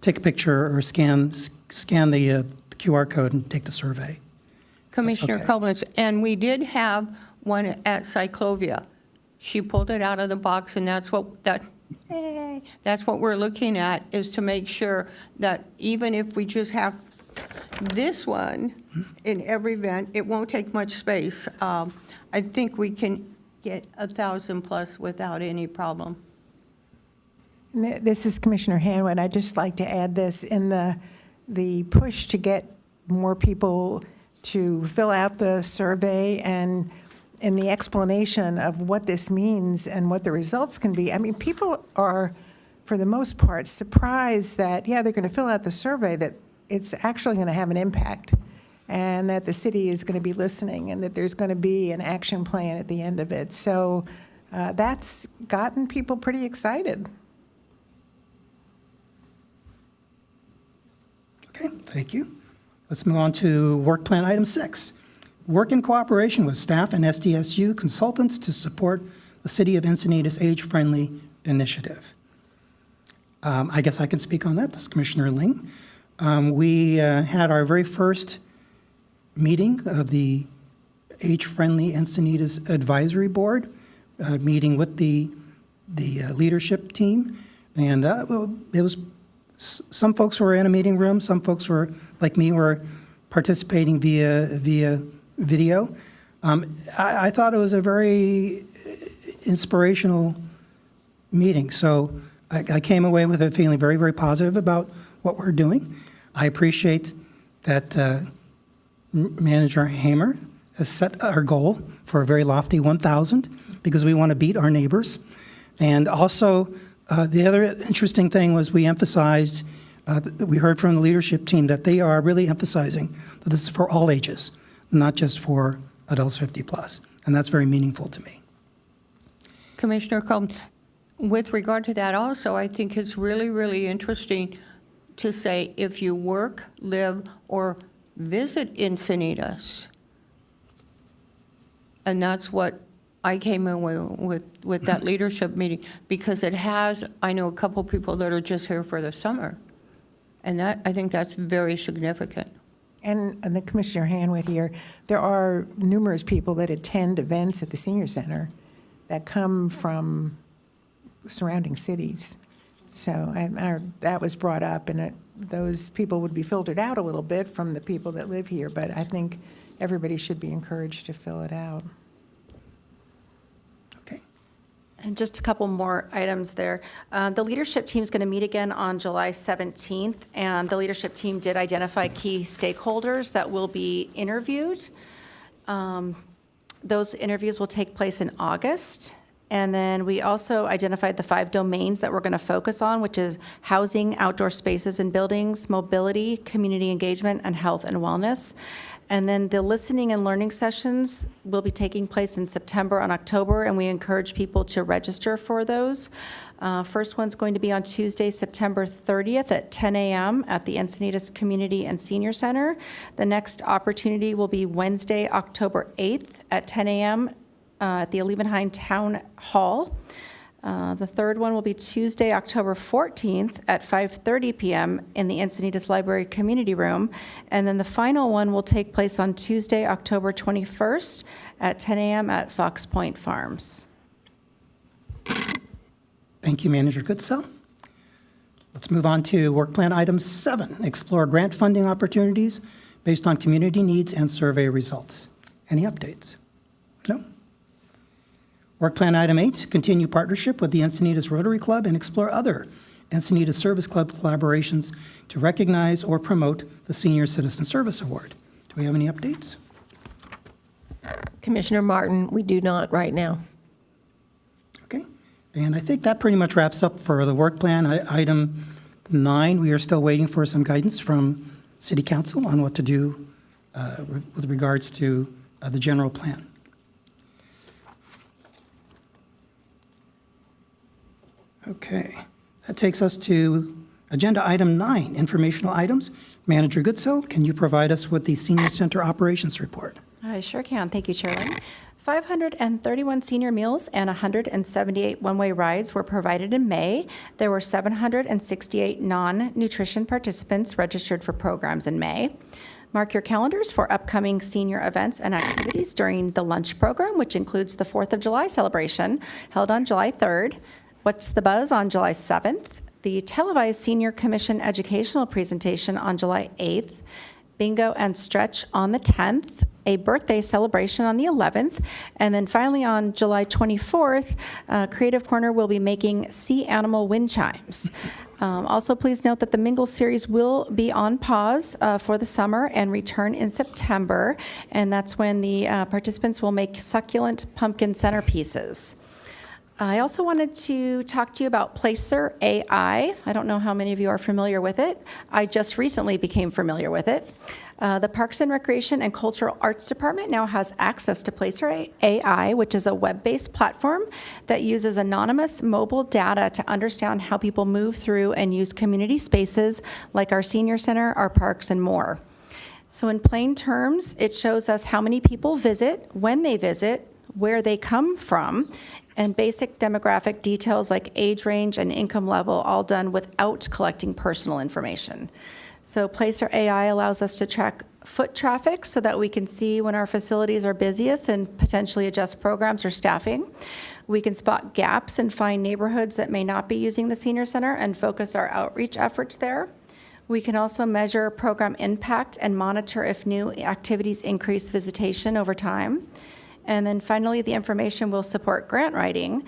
take a picture or scan the QR code and take the survey. Commissioner okay. Koblenz, and we did have one at Cyclovia. She pulled it out of the box, and that's what we're looking at, is to make sure that even if we just have this one in every event, it won't take much space. I think we can get 1,000 plus without any problem. This is Commissioner Hanwood. I'd just like to add this in the push to get more people to fill out the survey and in the explanation of what this means and what the results can be. I mean, people are, for the most part, surprised that, yeah, they're going to fill out the survey, that it's actually going to have an impact and that the city is going to be listening and that there's going to be an action plan at the end of it. So that's gotten people pretty excited. Okay, thank you. Let's move on to work plan item 6. Work in cooperation with staff and SDSU consultants to support the City of Encinitas Age-Friendly Initiative. I guess I can speak on that. This is Commissioner Ling. We had our very first meeting of the Age-Friendly Encinitas Advisory Board, meeting with the leadership team. And it was, some folks were in a meeting room, some folks were, like me, were participating via video. I thought it was a very inspirational meeting. So I came away with it feeling very, very positive about what we're doing. I appreciate that Manager Hamer has set our goal for a very lofty 1,000 because we want to beat our neighbors. And also, the other interesting thing was we emphasized, we heard from the leadership team that they are really emphasizing that this is for all ages, not just for adults 50 plus. And that's very meaningful to me. Commissioner Coleman, with regard to that also, I think it's really, really interesting to say if you work, live, or visit Encinitas. And that's what I came away with that leadership meeting, because it has, I know a couple people that are just here for the summer. And that, I think that's very significant. And the Commissioner Hanwood here, there are numerous people that attend events at the senior center that come from surrounding cities. So that was brought up, and those people would be filtered out a little bit from the people that live here, but I think everybody should be encouraged to fill it out. Okay. And just a couple more items there. The leadership team is going to meet again on July 17th, and the leadership team did identify key stakeholders that will be interviewed. Those interviews will take place in August. And then we also identified the 5 domains that we're going to focus on, which is housing, outdoor spaces and buildings, mobility, community engagement, and health and wellness. And then the listening and learning sessions will be taking place in September and October, and we encourage people to register for those. First one's going to be on Tuesday, September 30th at 10 a.m. at the Encinitas Community and Senior Center. The next opportunity will be Wednesday, October 8th at 10 a.m. At the Allevenheim Town Hall. The third one will be Tuesday, October 14th at 5:30 p.m. in the Encinitas Library Community Room. And then the final one will take place on Tuesday, October 21st at 10 a.m. at Fox Point Farms. Thank you, Manager Goodsell. Let's move on to Work Plan Item 7, explore grant funding opportunities based on community needs and survey results. Any updates? No? Work Plan Item 8, continue partnership with the Encinitas Rotary Club and explore other Encinitas Service Club collaborations to recognize or promote the Senior Citizen Service Award. Do we have any updates? Commissioner Martin, we do not right now. Okay. And I think that pretty much wraps up for the work plan. Item 9, we are still waiting for some guidance from City Council on what to do with regards to the general plan. Okay, that takes us to agenda item 9, informational items. Manager Goodsell, can you provide us with the Senior Center Operations Report? I sure can. Thank you, Chairman. 531 senior meals and 178 one-way rides were provided in May. There were 768 non-nutrition participants registered for programs in May. Mark your calendars for upcoming senior events and activities during the lunch program, which includes the 4th of July celebration held on July 3rd. What's the Buzz on July 7th, the televised Senior Commission educational presentation on July 8th, Bingo and Stretch on the 10th, a birthday celebration on the 11th, and then finally on July 24th, Creative Corner will be making sea animal wind chimes. Also, please note that the Mingle series will be on pause for the summer and return in September, and that's when the participants will make succulent pumpkin centerpieces. I also wanted to talk to you about Placer AI. I don't know how many of you are familiar with it. I just recently became familiar with it. The Parks and Recreation and Cultural Arts Department now has access to Placer AI, which is a web-based platform that uses anonymous mobile data to understand how people move through and use community spaces like our senior center, our parks, and more. So in plain terms, it shows us how many people visit, when they visit, where they come from, and basic demographic details like age range and income level, all done without collecting personal information. So Placer AI allows us to track foot traffic so that we can see when our facilities are busiest and potentially adjust programs or staffing. We can spot gaps and find neighborhoods that may not be using the senior center and focus our outreach efforts there. We can also measure program impact and monitor if new activities increase visitation over time. And then finally, the information will support grant writing.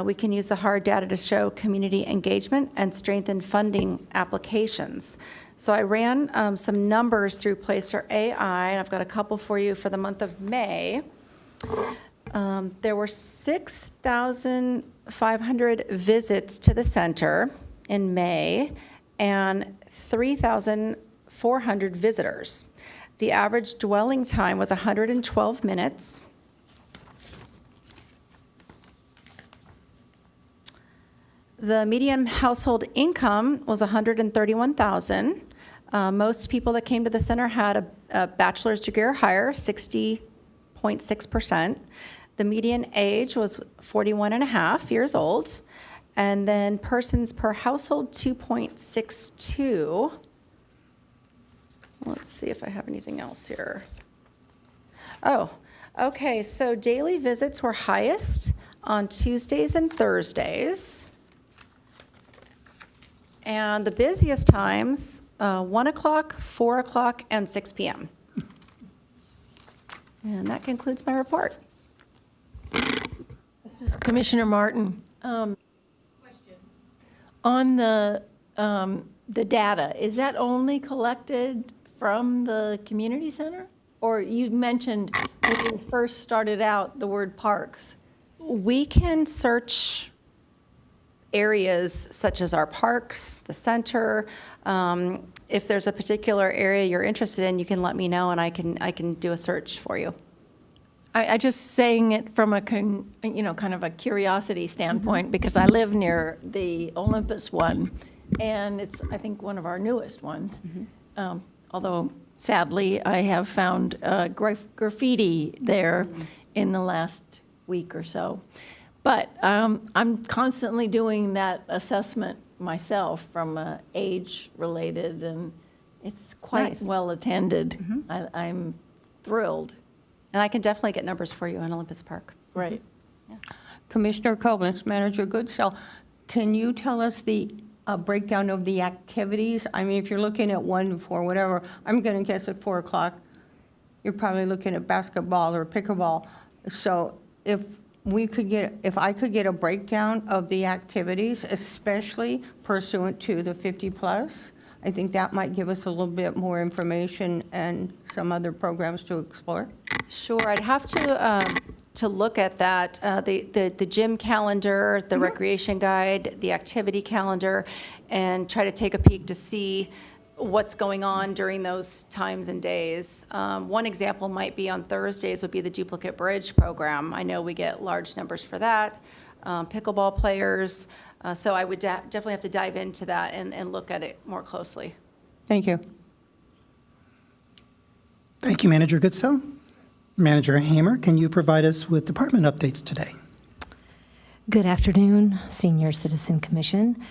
We can use the hard data to show community engagement and strengthen funding applications. So I ran some numbers through Placer AI, and I've got a couple for you for the month of May. There were 6,500 visits to the center in May and 3,400 visitors. The average dwelling time was 112 minutes. The median household income was $131,000. Most people that came to the center had a bachelor's degree or higher, 60.6%. The median age was 41 and a half years old. And then persons per household, 2.62. Let's see if I have anything else here. Oh, okay, so daily visits were highest on Tuesdays and Thursdays. And the busiest times, 1 o'clock, 4 o'clock, and 6 p.m. And that concludes my report. This is Commissioner Martin. Question. On the data, is that only collected from the community center? Or you mentioned when you first started out the word parks. We can search areas such as our parks, the center. If there's a particular area you're interested in, you can let me know and I can do a search for you. I just saying it from a, kind of a curiosity standpoint, because I live near the Olympus one, and it's, I think, one of our newest ones. Although, sadly, I have found graffiti there in the last week or so. But I'm constantly doing that assessment myself from age-related, and it's quite Nice. well attended. I'm thrilled. And I can definitely get numbers for you on Olympus Park. Great. Commissioner Koblenz, Manager Goodsell, can you tell us the breakdown of the activities? I mean, if you're looking at 1 to 4, whatever, I'm going to guess at 4 o'clock, you're probably looking at basketball or pickleball. So if I could get a breakdown of the activities, especially pursuant to the 50+, I think that might give us a little bit more information and some other programs to explore. Sure, I'd have to look at that, the gym calendar, the recreation guide, the activity calendar, and try to take a peek to see what's going on during those times and days. One example might be on Thursdays would be the duplicate bridge program. I know we get large numbers for that. Pickleball players. So I would definitely have to dive into that and look at it more closely. Thank you. Thank you, Manager Goodsell. Manager Hamer, can you provide us with department updates today? Good afternoon, Senior Citizen Commission.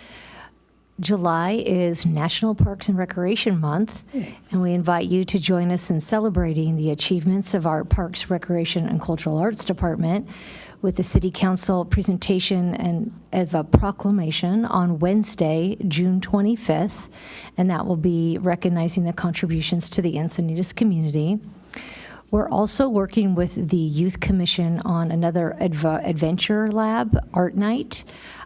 July is National Parks and Recreation Month, and we invite you to join us in celebrating the achievements of our Parks, Recreation, and Cultural Arts Department with the City Council presentation and of a proclamation on Wednesday, June 25th, and that will be recognizing the contributions to the Encinitas community. We're also working with the Youth Commission on another Adventure Lab Art Night.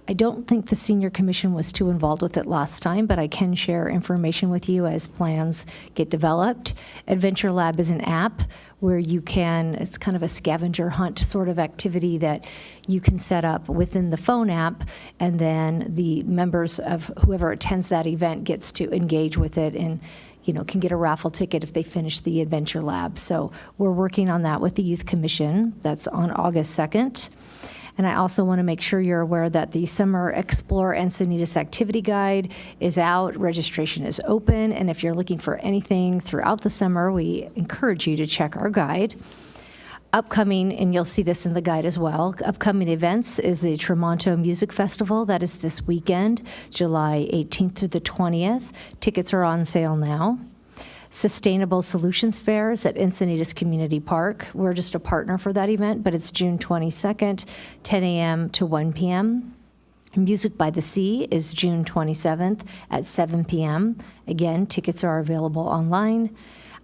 I don't think the Senior Commission was too involved with it last time, but I can share information with you as plans get developed. Adventure Lab is an app where you can, it's kind of a scavenger hunt sort of activity that you can set up within the phone app, and then the members of whoever attends that event gets to engage with it and can get a raffle ticket if they finish the Adventure Lab. So we're working on that with the Youth Commission. That's on August 2nd. And I also want to make sure you're aware that the Summer Explore Encinitas Activity Guide is out. Registration is open. And if you're looking for anything throughout the summer, we encourage you to check our guide. Upcoming, and you'll see this in the guide as well, upcoming events is the Tremonto Music Festival. That is this weekend, July 18th through the 20th. Tickets are on sale now. Sustainable Solutions Fairs at Encinitas Community Park. We're just a partner for that event, but it's June 22nd, 10 a.m. to 1 p.m. Music by the Sea is June 27th at 7 p.m. Again, tickets are available online.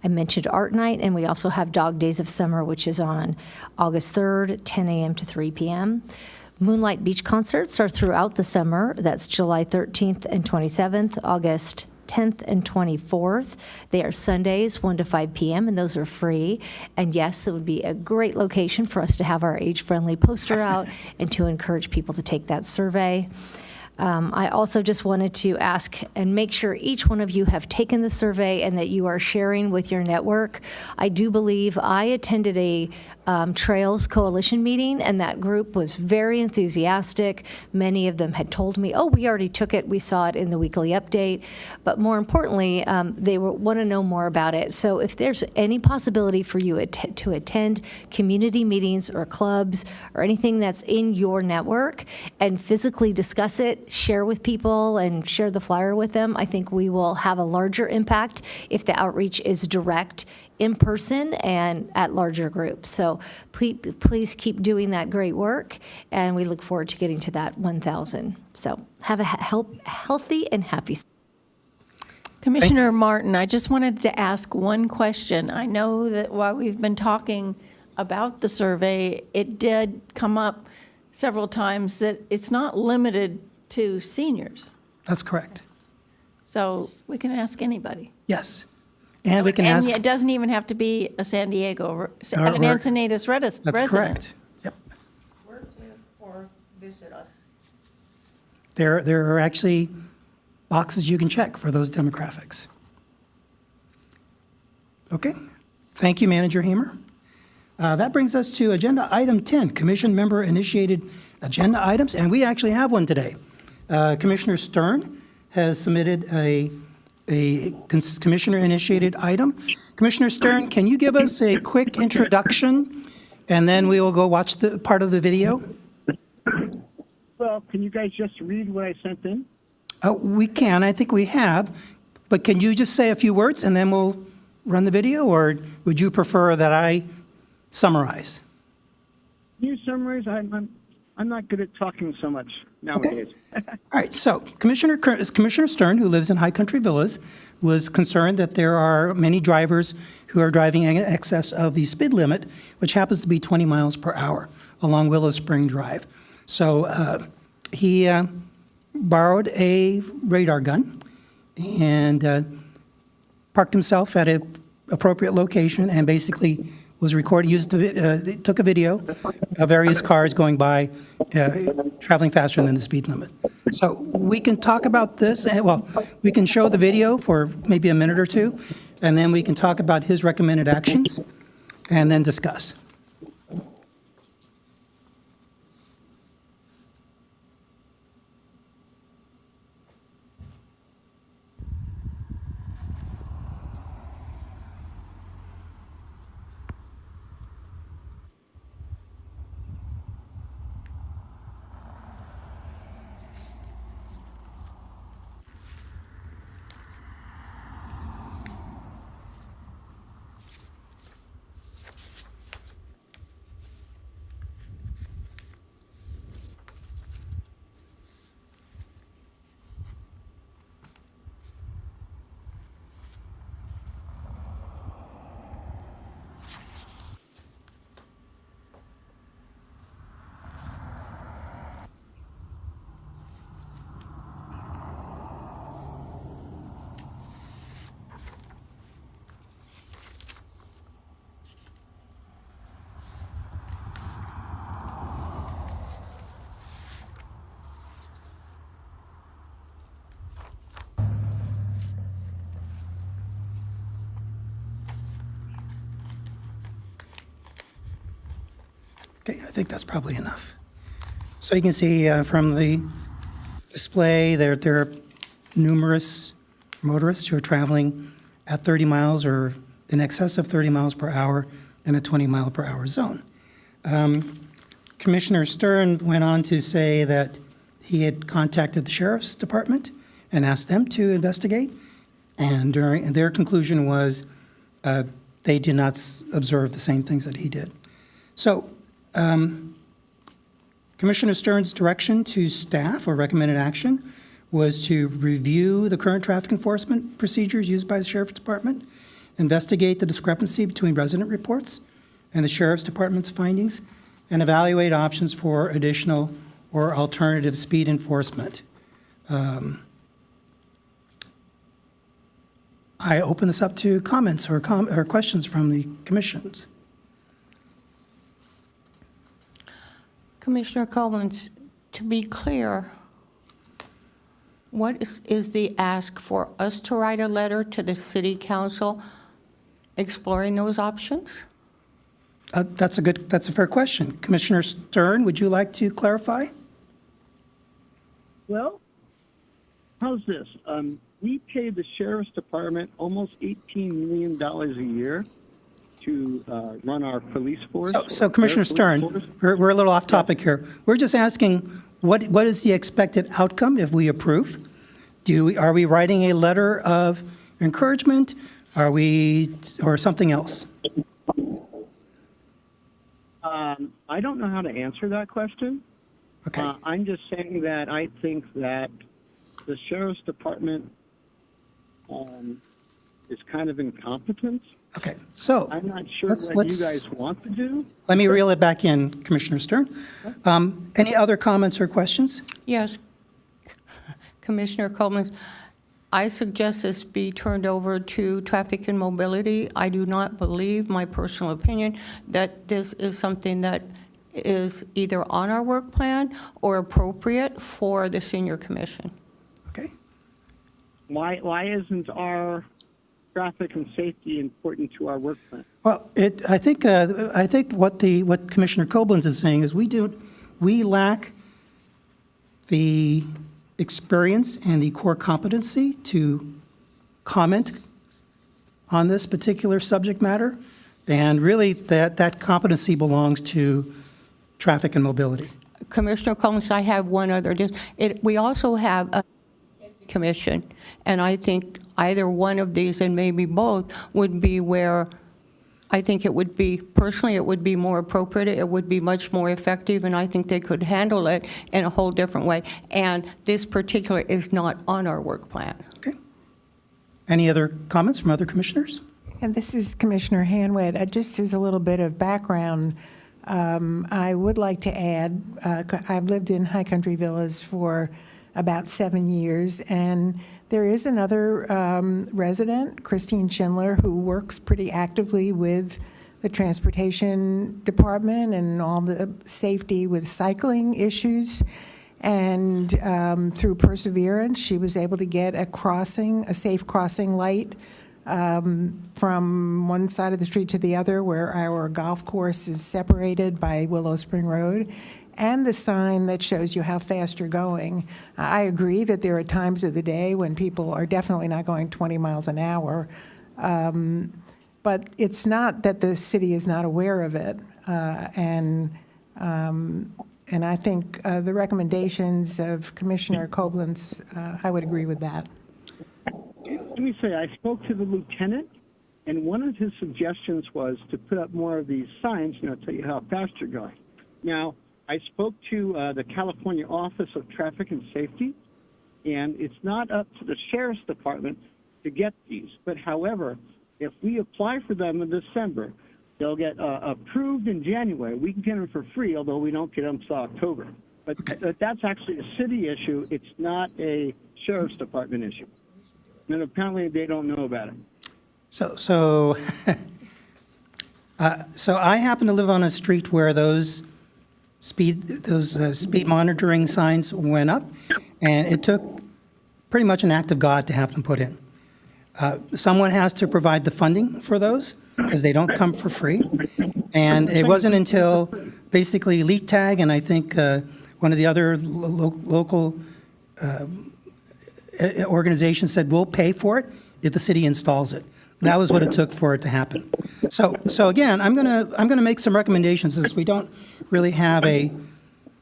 I mentioned Art Night, and we also have Dog Days of Summer, which is on August 3rd, 10 a.m. to 3 p.m. Moonlight Beach concerts are throughout the summer. That's July 13th and 27th, August 10th and 24th. They are Sundays, 1 to 5 p.m., and those are free. And yes, that would be a great location for us to have our age-friendly poster out and to encourage people to take that survey. I also just wanted to ask and make sure each one of you have taken the survey and that you are sharing with your network. I do believe I attended a Trails Coalition meeting, and that group was very enthusiastic. Many of them had told me, oh, we already took it. We saw it in the weekly update. But more importantly, they want to know more about it. So if there's any possibility for you to attend community meetings or clubs or anything that's in your network and physically discuss it, share with people and share the flyer with them, I think we will have a larger impact if the outreach is direct, in person, and at larger groups. So please keep doing that great work, and we look forward to getting to that 1,000. So have a healthy and happy. Commissioner Martin, I just wanted to ask one question. I know that while we've been talking about the survey, it did come up several times that it's not limited to seniors. That's correct. So we can ask anybody. Yes. And we can ask. And it doesn't even have to be a San Diego, an Encinitas resident. That's correct. Yep. Work with or visit us. There are actually boxes you can check for those demographics. Okay. Thank you, Manager Hamer. That brings us to agenda item 10, commission member initiated agenda items, and we actually have one today. Commissioner Stern has submitted a commissioner-initiated item. Commissioner Stern, can you give us a quick introduction, and then we will go watch the part of the video? Well, can you guys just read what I sent in? We can. I think we have. But can you just say a few words, and then we'll run the video, or would you prefer that I summarize? Can you summarize? I'm not good at talking so much nowadays. Okay. All right, so Commissioner Stern, who lives in High Country Villas, was concerned that there are many drivers who are driving in excess of the speed limit, which happens to be 20 miles per hour along Willow Spring Drive. So he borrowed a radar gun and parked himself at an appropriate location and basically was recording, took a video of various cars going by, traveling faster than the speed limit. So we can talk about this, well, we can show the video for maybe a minute or two, and then we can talk about his recommended actions, and then discuss. Okay, I think that's probably enough. So you can see from the display there are numerous motorists who are traveling at 30 miles or in excess of 30 miles per hour in a 20-mile-per-hour zone. Commissioner Stern went on to say that he had contacted the Sheriff's Department and asked them to investigate, and their conclusion was they did not observe the same things that he did. So Commissioner Stern's direction to staff or recommended action was to review the current traffic enforcement procedures used by the Sheriff's Department, investigate the discrepancy between resident reports and the Sheriff's Department's findings, and evaluate options for additional or alternative speed enforcement. I open this up to comments or questions from the commissions. Commissioner Collins, to be clear, what is the ask for us to write a letter to the city council exploring those options? That's a fair question. Commissioner Stern, would you like to clarify? Well, how's this? We pay the Sheriff's Department almost $18 million a year to run our police force. So Commissioner Stern, we're a little off topic here. We're just asking, what is the expected outcome if we approve? Are we writing a letter of encouragement? Or something else? I don't know how to answer that question. Okay. I'm just saying that I think that the Sheriff's Department is kind of incompetent. Okay. So I'm not sure let's- what you guys want to do. let me reel it back in, Commissioner Stern. Any other comments or questions? Yes. Commissioner Collins, I suggest this be turned over to Traffic and Mobility. I do not believe, my personal opinion, that this is something that is either on our work plan or appropriate for the Senior Commission. Okay. Why isn't our traffic and safety important to our work plan? Well, I think what Commissioner Koblenz is saying is we lack the experience and the core competency to comment on this particular subject matter, and really that competency belongs to Traffic and Mobility. Commissioner Collins, I have one other. We also have a commission, and I think either one of these, and maybe both, would be where I think it would be, personally, it would be more appropriate, it would be much more effective, and I think they could handle it in a whole different way. And this particular is not on our work plan. Okay. Any other comments from other commissioners? And this is Commissioner Hanwett. Just as a little bit of background, I would like to add, I've lived in High Country Villas for about 7 years, and there is another resident, Christine Schindler, who works pretty actively with the Transportation Department and all the safety with cycling issues. And through perseverance, she was able to get a safe crossing light from one side of the street to the other, where our golf course is separated by Willow Spring Road, and the sign that shows you how fast you're going. I agree that there are times of the day when people are definitely not going 20 miles an hour, but it's not that the city is not aware of it. And I think the recommendations of Commissioner Koblenz, I would agree with that. Let me say, I spoke to the lieutenant, and one of his suggestions was to put up more of these signs, tell you how fast you're going. Now, I spoke to the California Office of Traffic and Safety, and it's not up to the Sheriff's Department to get these. But however, if we apply for them in December, they'll get approved in January. We can get them for free, although we don't get them till October. But that's actually a city issue. It's not a Sheriff's Department issue. And apparently they don't know about it. So I happen to live on a street where those speed monitoring signs went up, and it took pretty much an act of God to have them put in. Someone has to provide the funding for those, because they don't come for free. And it wasn't until basically Elite Tag and I think one of the other local organizations said, we'll pay for it if the city installs it. That was what it took for it to happen. So again, I'm gonna make some recommendations, since we don't really have a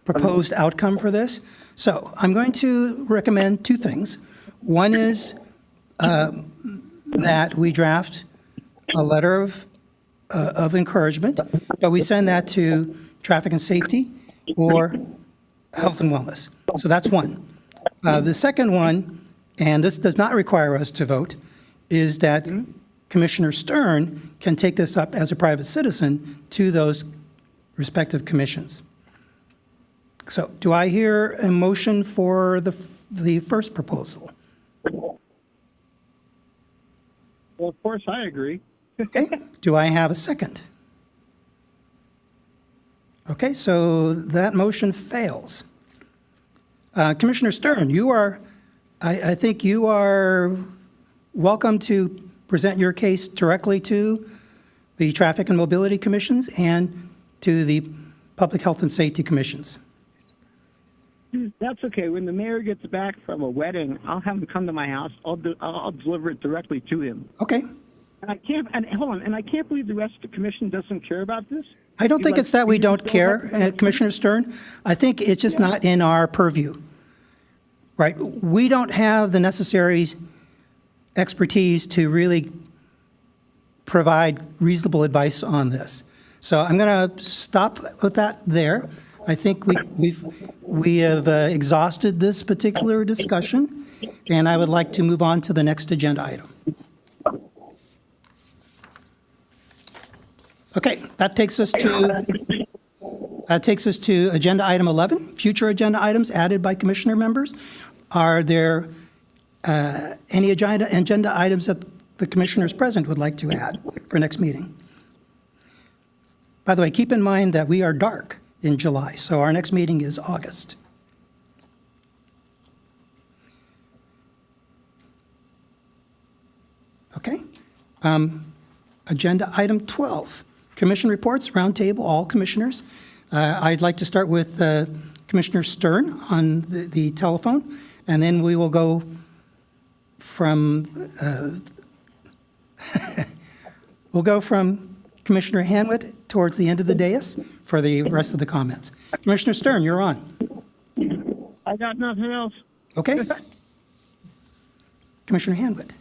proposed outcome for this. So I'm going to recommend two things. One is that we draft a letter of encouragement, but we send that to traffic and safety or health and wellness. So that's one. The second one, and this does not require us to vote, is that Commissioner Stern can take this up as a private citizen to those respective commissions. So do I hear a motion for the first proposal? Well, of course, I agree. Okay, do I have a second? Okay, so that motion fails. Commissioner Stern, I think you are welcome to present your case directly to the Traffic and Mobility Commissions and to the Public Health and Safety Commissions. That's okay. When the mayor gets back from a wedding, I'll have him come to my house. I'll deliver it directly to him. Okay. And I can't believe the rest of the commission doesn't care about this. I don't think it's that we don't care, Commissioner Stern. I think it's just not in our purview, right? We don't have the necessary expertise to really provide reasonable advice on this. So I'm going to stop with that there. I think we have exhausted this particular discussion, and I would like to move on to the next agenda item. Okay, that takes us to agenda item 11, future agenda items added by commissioner members. Are there any agenda items that the commissioners present would like to add for next meeting? By the way, keep in mind that we are dark in July, so our next meeting is August. Okay. Agenda item 12. Commission reports, roundtable, all commissioners. I'd like to start with Commissioner Stern on the telephone, and then we will go from Commissioner Hanwitt towards the end of the dais for the rest of the comments. Commissioner Stern, you're on. I got nothing else. Okay. Commissioner Hanwitt.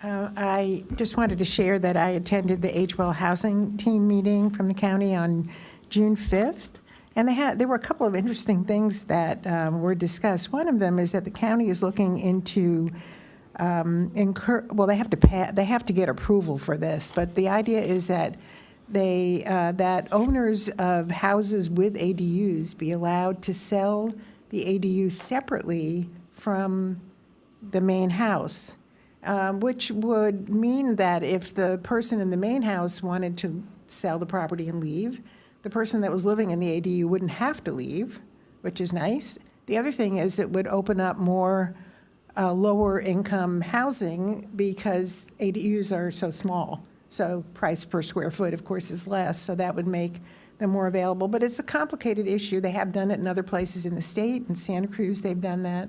I just wanted to share that I attended the Agewell Housing Team meeting from the county on June 5th, and there were a couple of interesting things that were discussed. One of them is that the county is looking into they have to get approval for this, but the idea is that that owners of houses with ADUs be allowed to sell the ADU separately from the main house. Which would mean that if the person in the main house wanted to sell the property and leave, the person that was living in the ADU wouldn't have to leave, which is nice. The other thing is it would open up more lower income housing because ADUs are so small. So price per square foot, of course, is less, so that would make them more available. But it's a complicated issue. They have done it in other places in the state. In Santa Cruz, they've done that.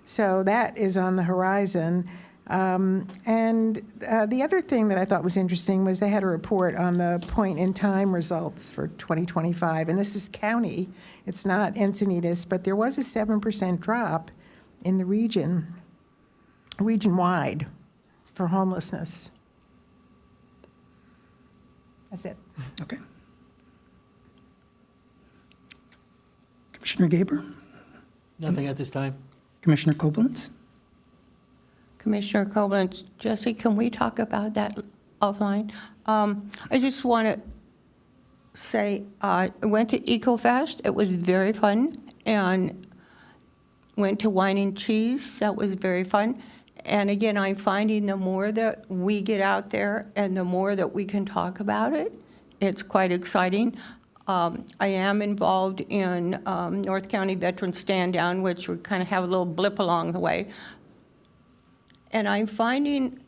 So that is on the horizon. The other thing that I thought was interesting was they had a report on the point-in-time results for 2025, and this is county. It's not Encinitas, but there was a 7% drop in the region-wide for homelessness. That's it. Okay. Commissioner Gaber? Nothing at this time. Commissioner Koblenz? Commissioner Koblenz, Jesse, can we talk about that offline? I just want to say, I went to EcoFest. It was very fun, and went to Wine and Cheese. That was very fun. And again, I'm finding the more that we get out there and the more that we can talk about it, it's quite exciting. I am involved in North County Veterans Stand Down, which we kind of have a little blip along the way. And I'm finding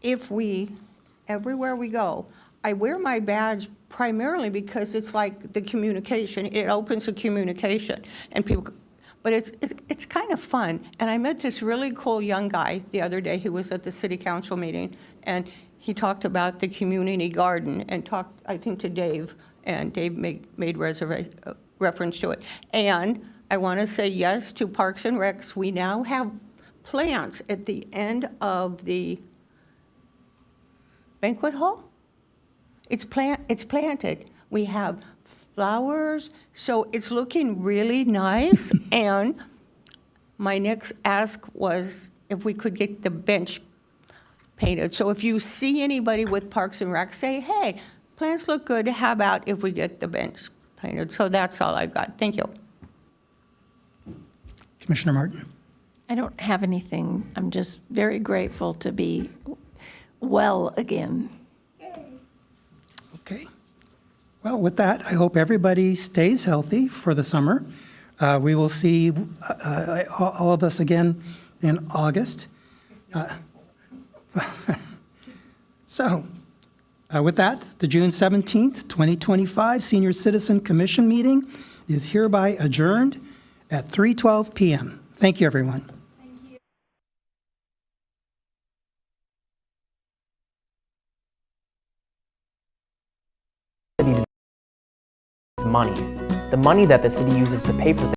everywhere we go, I wear my badge primarily because it's like the communication. It opens the communication, and people. But it's kind of fun. And I met this really cool young guy the other day who was at the city council meeting, and he talked about the community garden and talked, I think, to Dave, and Dave made reference to it. And I want to say yes to Parks and Recs. We now have plants at the end of the banquet hall. It's planted. We have flowers, so it's looking really nice. And my next ask was if we could get the bench painted. So if you see anybody with Parks and Rec, say, hey, plants look good. How about if we get the bench painted? So that's all I've got. Thank you. Commissioner Martin. I don't have anything. I'm just very grateful to be well again. Okay. Well, with that, I hope everybody stays healthy for the summer. We will see all of us again in August. So, with that, the June 17th, 2025 Senior Citizen Commission meeting is hereby adjourned at 3:12 p.m. Thank you, everyone. Money. The money that the city uses to pay for